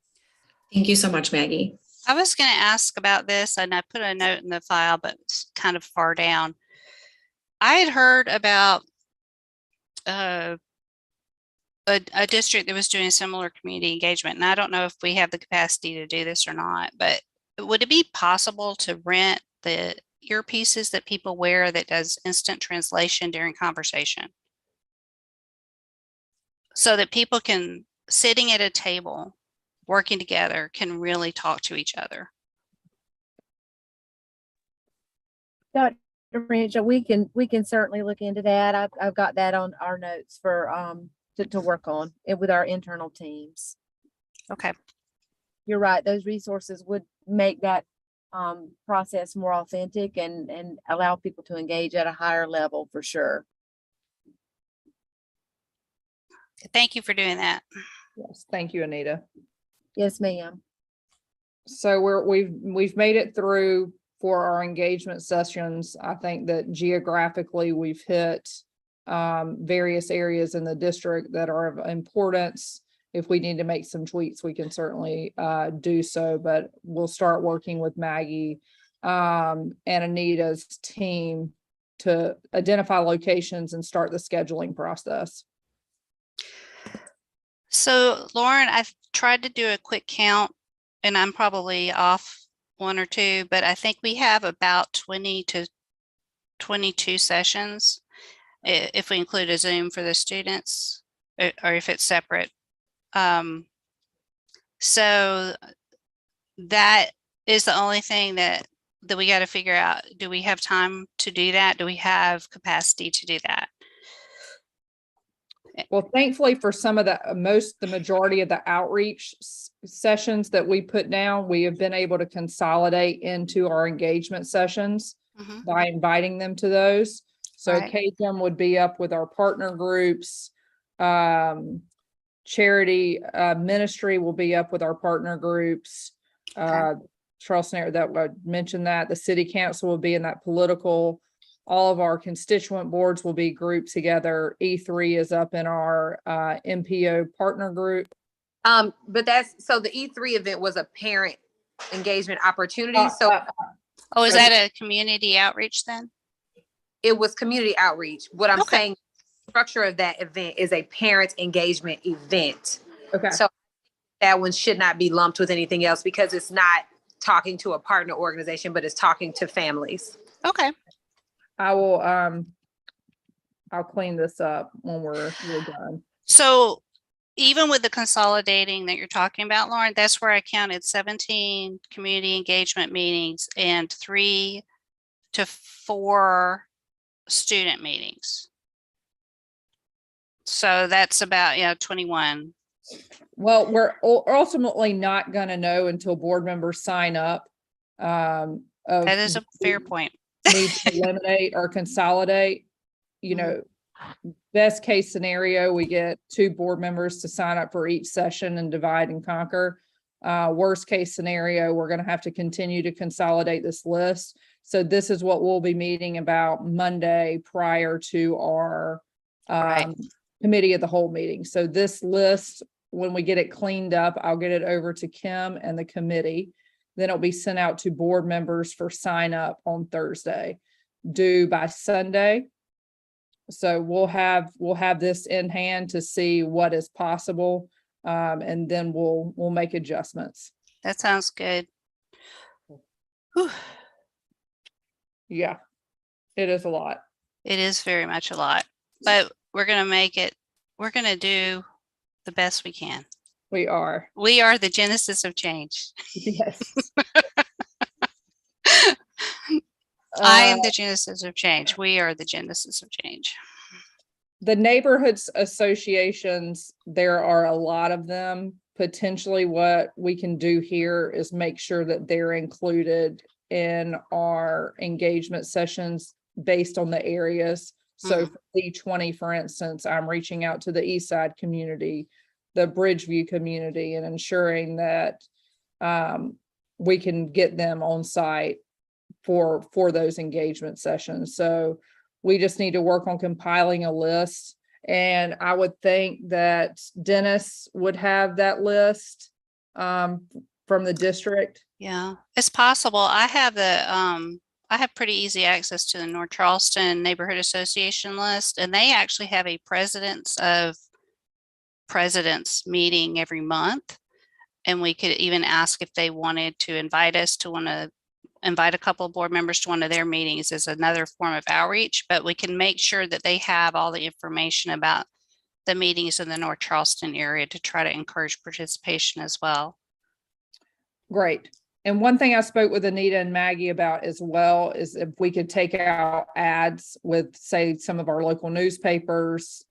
Thank you so much, Maggie. I was going to ask about this, and I put a note in the file, but it's kind of far down. I had heard about a district that was doing similar community engagement, and I don't know if we have the capacity to do this or not, but would it be possible to rent the earpieces that people wear that does instant translation during conversation, so that people can, sitting at a table working together, can really talk to each other? Dr. Rancho, we can certainly look into that. I've got that on our notes for to work on it with our internal teams. Okay. You're right. Those resources would make that process more authentic and allow people to engage at a higher level for sure. Thank you for doing that. Yes, thank you, Anita. Yes, ma'am. So we've made it through for our engagement sessions. I think that geographically we've hit various areas in the district that are of importance. If we need to make some tweaks, we can certainly do so, but we'll start working with Maggie and Anita's team to identify locations and start the scheduling process. So Lauren, I've tried to do a quick count, and I'm probably off one or two, but I think we have about 20 to 22 sessions if we include a Zoom for the students, or if it's separate. So that is the only thing that we got to figure out. Do we have time to do that? Do we have capacity to do that? Well, thankfully for some of the majority of the outreach sessions that we put down, we have been able to consolidate into our engagement sessions by inviting them to those. So KTM would be up with our partner groups. Charity ministry will be up with our partner groups. Charleston, that would mention that the city council will be in that political. All of our constituent boards will be grouped together. E3 is up in our MPO partner group. But so the E3 event was a parent engagement opportunity. So oh, is that a community outreach then? it was community outreach. What I'm Okay. saying, structure of that event is a parent engagement event. Okay. So that one should not be lumped with anything else because it's not talking to a partner organization, but it's talking to families. Okay. I will, I'll clean this up when we're done. So even with the consolidating that you're talking about, Lauren, that's where I counted 17 community engagement meetings and 3 to 4 student meetings. So that's about, 21. Well, we're ultimately not gonna know until board members sign up. Of That is a fair point. need to eliminate or consolidate, you know, best case scenario, we get 2 board members to sign up for each session and divide and conquer. Worst case scenario, we're going to have to continue to consolidate this list. So this is what we'll be meeting about Monday prior to our Right. committee of the whole meeting. So this list, when we get it cleaned up, I'll get it over to Kim and the committee. Then it'll be sent out to board members for sign up on Thursday, due by Sunday. So we'll have this in hand to see what is possible. And then we'll make adjustments. That sounds good. Whew. Yeah, it is a lot. It is very much a lot, but we're going to do the best we can. We are. We are the genesis of change. Yes. I am the genesis of change. We are the genesis of change. The neighborhoods associations, there are a lot of them. Potentially what we can do here is make sure that they're included in our engagement sessions based on the areas. So for D20, for instance, I'm reaching out to the East Side community, the Bridgeview community, and ensuring that we can get them on site for those engagement sessions. So we just need to work on compiling a list. And I would think that Dennis would have that list from the district. Yeah, it's possible. I have pretty easy access to the North Charleston Neighborhood Association list, and they actually have a presidents meeting every month. And we could even ask if they wanted to invite a couple of board members to one of their meetings as another form of outreach, but we can make sure that they have all the information about the meetings in the North Charleston area to try to encourage participation as well. Great. And one thing I spoke with Anita and Maggie about as well is if we could take out ads with, say, some of our local newspapers,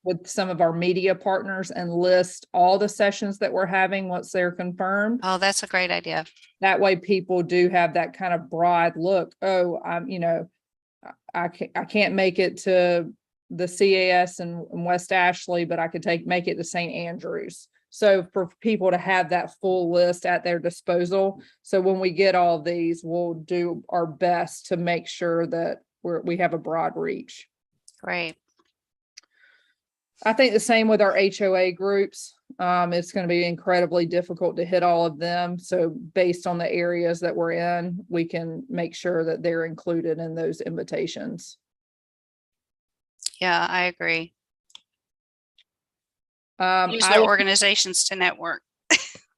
with some of our media partners, and list all the sessions that we're having once they're confirmed. Oh, that's a great idea. That way people do have that kind of broad look. Oh, I can't make it to the CAS in West Ashley, but I could make it to St. Andrews. So for people to have that full list at their disposal. So when we get all these, we'll do our best to make sure that we have a broad reach. Great. I think the same with our HOA groups. It's going to be incredibly difficult to hit all of them. So based on the areas that we're in, we can make sure that they're included in those invitations. Yeah, I agree. Use I their will- organizations to network.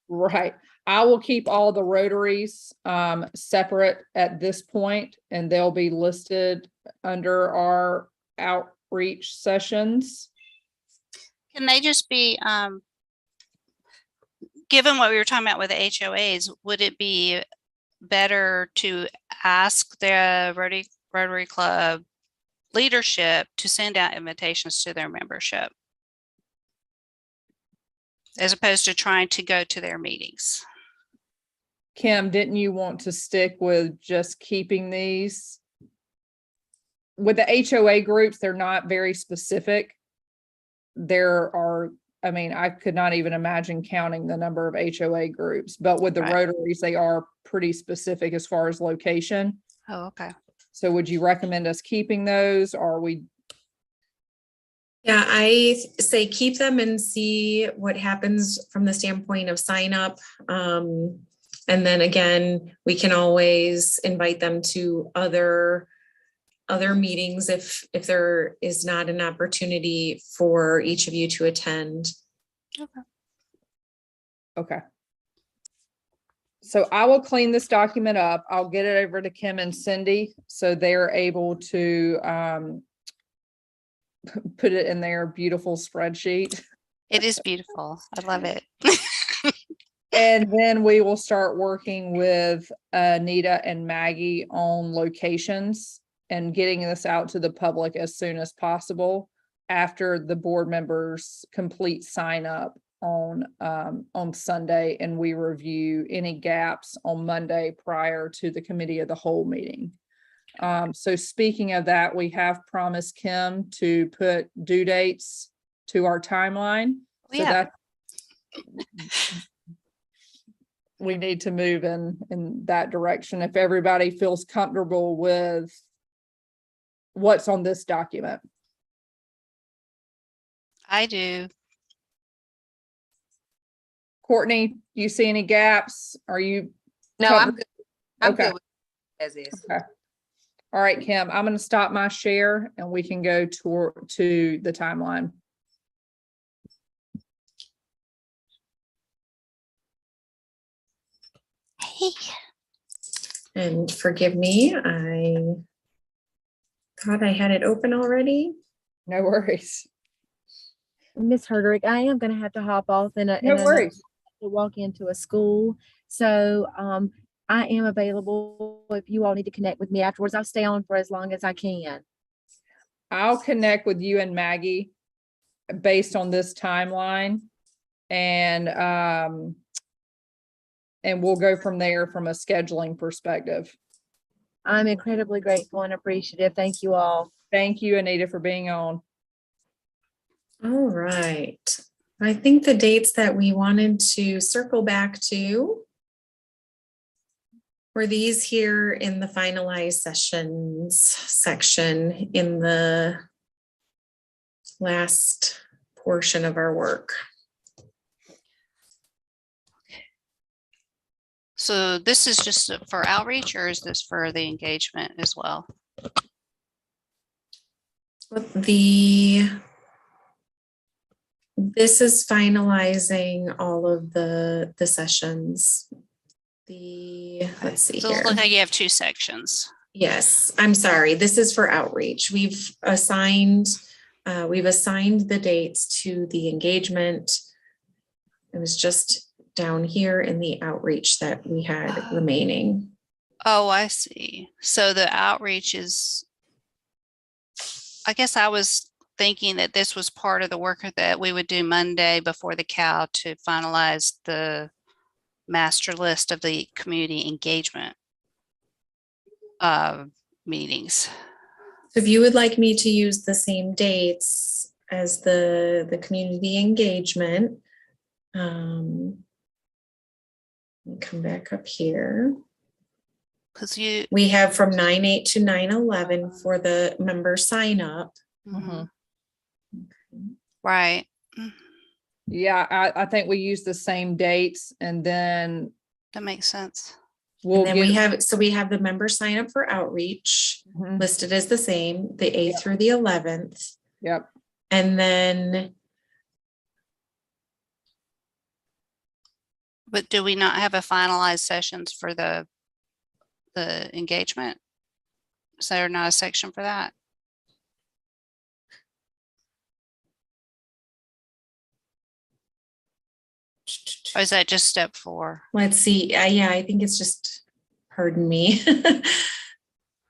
Right. I will keep all the Rotaries separate at this point, and they'll be listed under our outreach sessions. Can they just be, given what we were talking about with the HOAs, would it be better to ask the Rotary Club leadership to send out invitations to their membership, as opposed to trying to go to their meetings? Kim, didn't you want to stick with just keeping these? With the HOA groups, they're not very specific. I could not even imagine counting the number of HOA groups, but with the Right. Rotaries, they are pretty specific as far as location. Oh, okay. So would you recommend us keeping those, or are we? Yeah, I say keep them and see what happens from the standpoint of sign up. And then again, we can always invite them to other other meetings if there is not an opportunity for each of you to attend. Okay. So I will clean this document up. I'll get it over to Kim and Cindy so they're able to put it in their beautiful spreadsheet. It is beautiful. I love it. And then we will start working with Anita and Maggie on locations and getting this out to the public as soon as possible after the board members complete sign up on Sunday, and we review any gaps on Monday prior to the committee of the whole meeting. So speaking of that, we have promised Kim to put due dates to our timeline. So Yeah. that we need to move in that direction if everybody feels comfortable with what's on this document. I do. Courtney, do you see any gaps? Are you? No, I'm good. I'm Okay. good with it as is. Okay. All right, Kim, I'm going to stop my share and we can go to the timeline. Hey. And forgive me, I thought I had it open already. No worries. Miss Herderick, I am gonna have to hop off in No worries. to walk into a school. So I am available if you all need to connect with me afterwards. I'll stay on for as long as I can. I'll connect with you and Maggie based on this timeline, and we'll go from there from a scheduling perspective. I'm incredibly grateful and appreciative. Thank you all. Thank you, Anita, for being on. All right. I think the dates that we wanted to circle back to were these here in the finalized sessions section in the last portion of our work. So this is just for outreach, or is this for the engagement as well? This is finalizing all of the sessions. Let's see So here. it looks like you have two sections. Yes, I'm sorry. This is for outreach. We've assigned the dates to the engagement. It was just down here in the outreach that we had remaining. Oh, I see. So the outreach is, I guess I was thinking that this was part of the work that we would do Monday before the COW to finalize the master list of the community engagement meetings. So if you would like me to use the same dates as the community engagement, let me come back up here. Because We have from 9/8 to 9/11 for the member sign up. Mhm. Right. Yeah, I think we use the same dates, and then That makes sense. we'll And then we get. have the member sign up for outreach Mhm. listed as the same, the 8th through the 11th. Yep. And then But do we not have a finalized sessions for the engagement? Is there not a section for that? Or is that just step 4? let's see, yeah, I think it's just, pardon me. I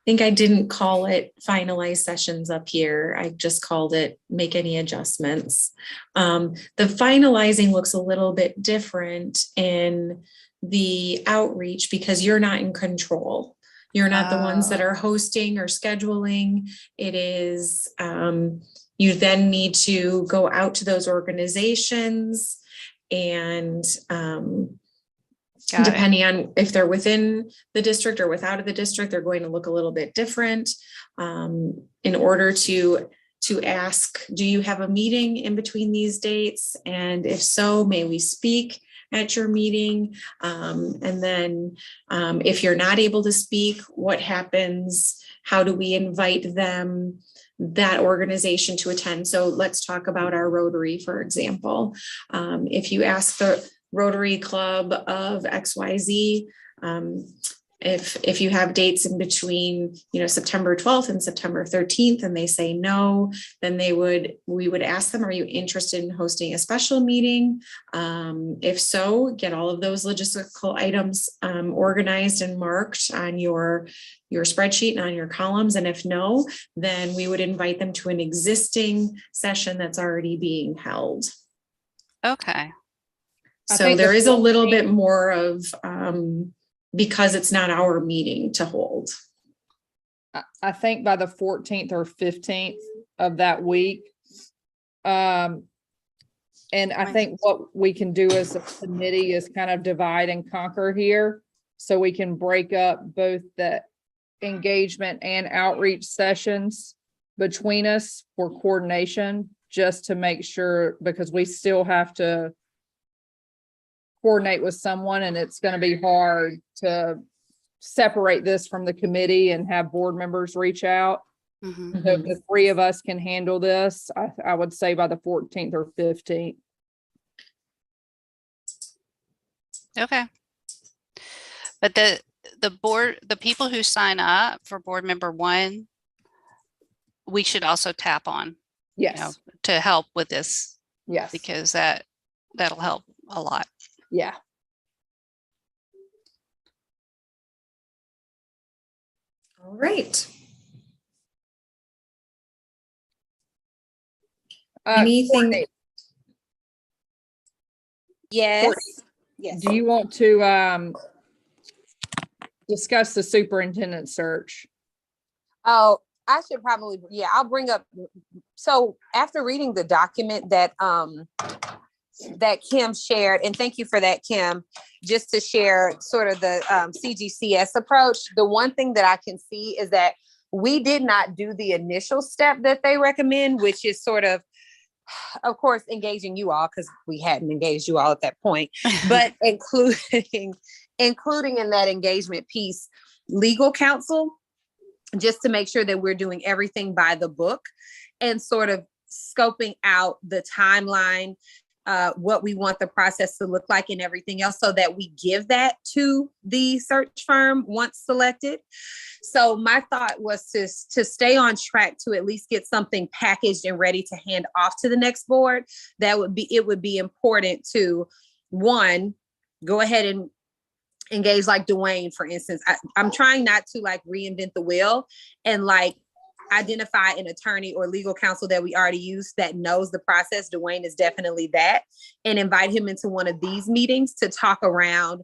think I didn't call it finalized sessions up here. I just called it make any adjustments. The finalizing looks a little bit different in the outreach because you're not in control. You're not the ones that are hosting or scheduling. It is, you then need to go out to those organizations and Got it. depending on if they're within the district or without of the district, they're going to look a little bit different. In order to ask, do you have a meeting in between these dates? And if so, may we speak? at your meeting? And then if you're not able to speak, what happens? How do we invite them, that organization, to attend? So let's talk about our Rotary, for example. If you ask the Rotary Club of XYZ, if you have dates in between, September 12th and September 13th, and they say no, then we would ask them, are you interested in hosting a special meeting? If so, get all of those logistical items organized and marked on your spreadsheet and on your columns. And if no, then we would invite them to an existing session that's already being held. Okay. So there is a little bit more of, because it's not our meeting to hold. I think by the 14th or 15th of that week. And I think what we can do as a committee is kind of divide and conquer here. So we can break up both the engagement and outreach sessions between us for coordination, just to make sure, because we still have to coordinate with someone, and it's going to be hard to separate this from the committee and have board members reach out. Mhm. So if the three of us can handle this, I would say by the 14th or 15th. Okay. But the people who sign up for board member 1, we should also tap on, Yes. to help with this, Yes. because that'll help a lot. Yeah. All right. Anything? Courtney, Yes. Yes. do you want to discuss the superintendent search? Oh, I should probably, I'll bring up. So after reading the document that Kim shared, and thank you for that, Kim, just to share sort of the CGCS approach. The one thing that I can see is that we did not do the initial step that they recommend, which is sort of course, engaging you all, because we hadn't engaged you all at that point, but including in that engagement piece, legal counsel, just to make sure that we're doing everything by the book and sort of scoping out the timeline, what we want the process to look like and everything else, so that we give that to the search firm once selected. So my thought was to stay on track to at least get something packaged and ready to hand off to the next board. It would be important to, one, go ahead and engage like Dwayne, for instance. I'm trying not to like reinvent the wheel and like identify an attorney or legal counsel that we already use that knows the process. Dwayne is definitely that, and invite him into one of these meetings to talk around,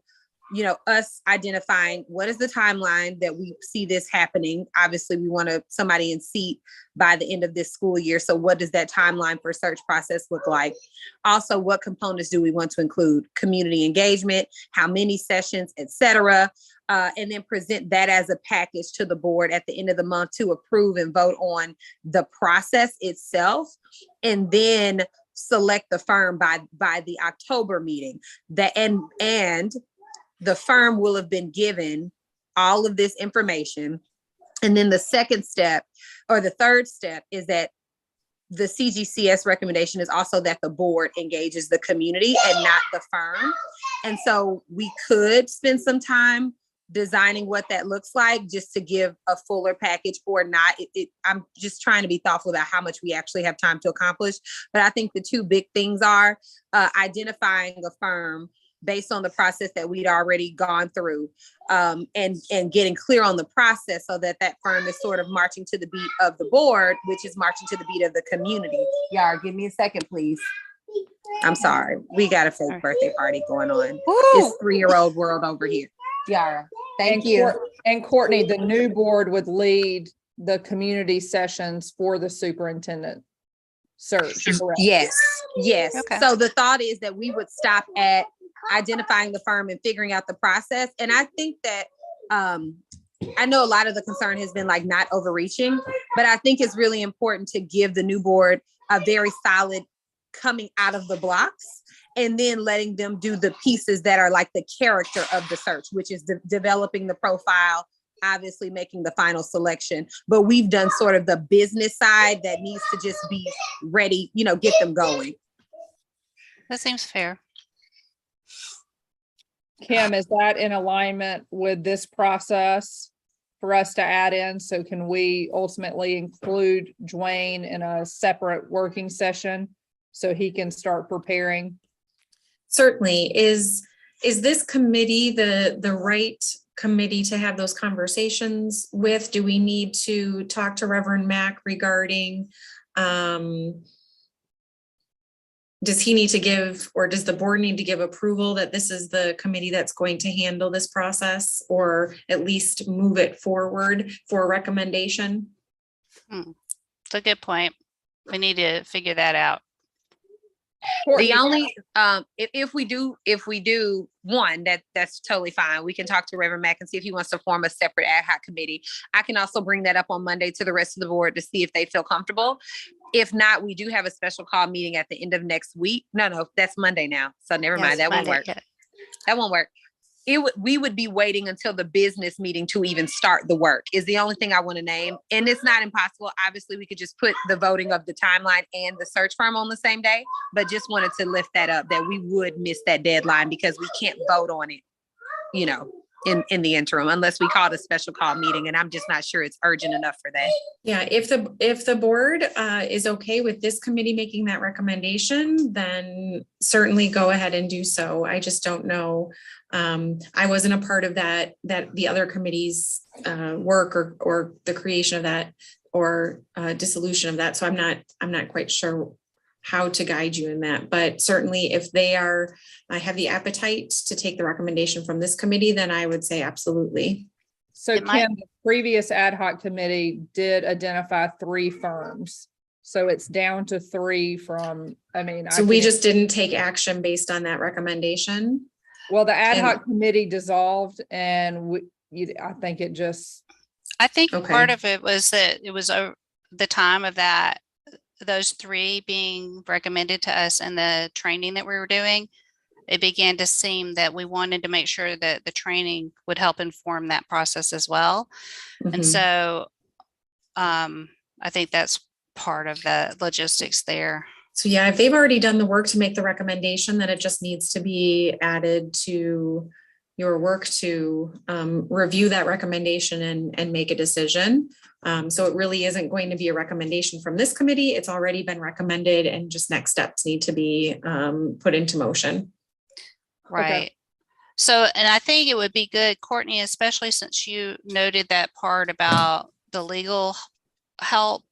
us identifying what is the timeline that we see this happening. Obviously, we want somebody in seat by the end of this school year. So what does that timeline for search process look like? Also, what components do we want to include? Community engagement, how many sessions, et cetera. And then present that as a package to the board at the end of the month to approve and vote on the process itself. And then select the firm by the October meeting. And the firm will have been given all of this information. And then the second step, or the third step, is that the CGCS recommendation is also that the board engages the community and not the firm. And so we could spend some time designing what that looks like, just to give a fuller package or not. I'm just trying to be thoughtful about how much we actually have time to accomplish. But I think the two big things are identifying a firm based on the process that we'd already gone through, and getting clear on the process, so that firm is sort of marching to the beat of the board, which is marching to the beat of the community. Yara, give me a second, please. I'm sorry. We got a fake birthday party going on. It's 3-year-old world over here. Yara, thank you. And Courtney, the new board would lead the community sessions for the superintendent search. Correct? Yes. Okay. So the thought is that we would stop at identifying the firm and figuring out the process. And I think that I know a lot of the concern has been like not overreaching, but I think it's really important to give the new board a very solid coming out of the blocks, and then letting them do the pieces that are like the character of the search, which is developing the profile, obviously making the final selection. But we've done sort of the business side that needs to just be ready, get them going. That seems fair. Kim, is that in alignment with this process for us to add in? So can we ultimately include Dwayne in a separate working session so he can start preparing? Certainly. Is this committee the right committee to have those conversations with? Do we need to talk to Reverend Mack regarding, does he need to give, or does the board need to give approval that this is the committee that's going to handle this process, or at least move it forward for recommendation? It's a good point. We need to figure that out. The only if we do one, that's totally fine. We can talk to Reverend Mack and see if he wants to form a separate ad hoc committee. I can also bring that up on Monday to the rest of the board to see if they feel comfortable. If not, we do have a special call meeting at the end of next week. No, that's Monday now. So never mind. That won't work. That won't work. We would be waiting until the business meeting to even start the work is the only thing I want to name. And it's not impossible. Obviously, we could just put the voting of the timeline and the search firm on the same day, but just wanted to lift that up, that we would miss that deadline because we can't vote on it, in the interim, unless we called a special call meeting. And I'm just not sure it's urgent enough for that. Yeah, if the board is okay with this committee making that recommendation, then certainly go ahead and do so. I just don't know. I wasn't a part of that the other committee's work or the creation of that or dissolution of that. So I'm not quite sure how to guide you in that, but certainly if they have the appetite to take the recommendation from this committee, then I would say absolutely. So Kim, the previous ad hoc committee did identify 3 firms. So it's down to 3 from, So we just didn't take action based on that recommendation. Well, the ad hoc committee dissolved and I think it just. I think part of it was that it was the time of that, those 3 being recommended to us and the training that we were doing. It began to seem that we wanted to make sure that the training would help inform that process as well. And so I think that's part of the logistics there. So yeah, if they've already done the work to make the recommendation, then it just needs to be added to your work to review that recommendation and make a decision. So it really isn't going to be a recommendation from this committee. It's already been recommended and just next steps need to be put into motion. Right. Okay. So, and I think it would be good, Courtney, especially since you noted that part about the legal help,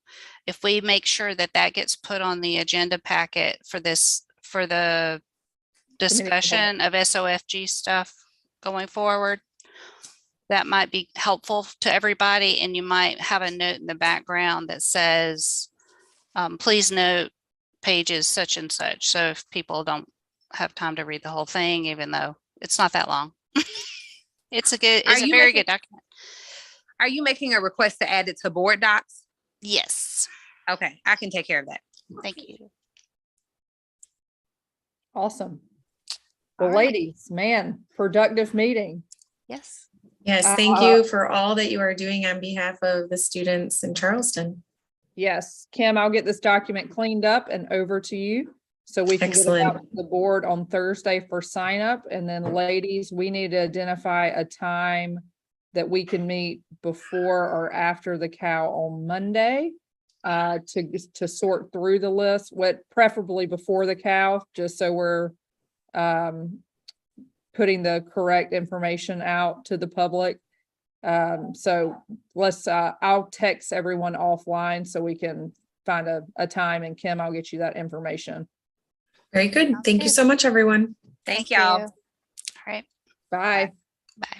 if we make sure that that gets put on the agenda packet for the discussion of SOFG stuff going forward, that might be helpful to everybody. And you might have a note in the background that says, please note pages such and such. So if people don't have time to read the whole thing, even though it's not that long, it's a very good document. Are you making a request to add it to board docs? Yes. Okay, I can take care of that. Thank you. Awesome. Well, ladies, man, productive meeting. Yes. Yes, thank you for all that you are doing on behalf of the students in Charleston. Yes, Kim, I'll get this document cleaned up and over to you so we can get it out to the board on Thursday for sign up. And then ladies, we need to identify a time that we can meet before or after the cow on Monday to sort through the list, preferably before the cow, just so we're putting the correct information out to the public. So let's, I'll text everyone offline so we can find a time, and Kim, I'll get you that information. Very good. Thank you so much, everyone. Thank y'all. All right. Bye. Bye.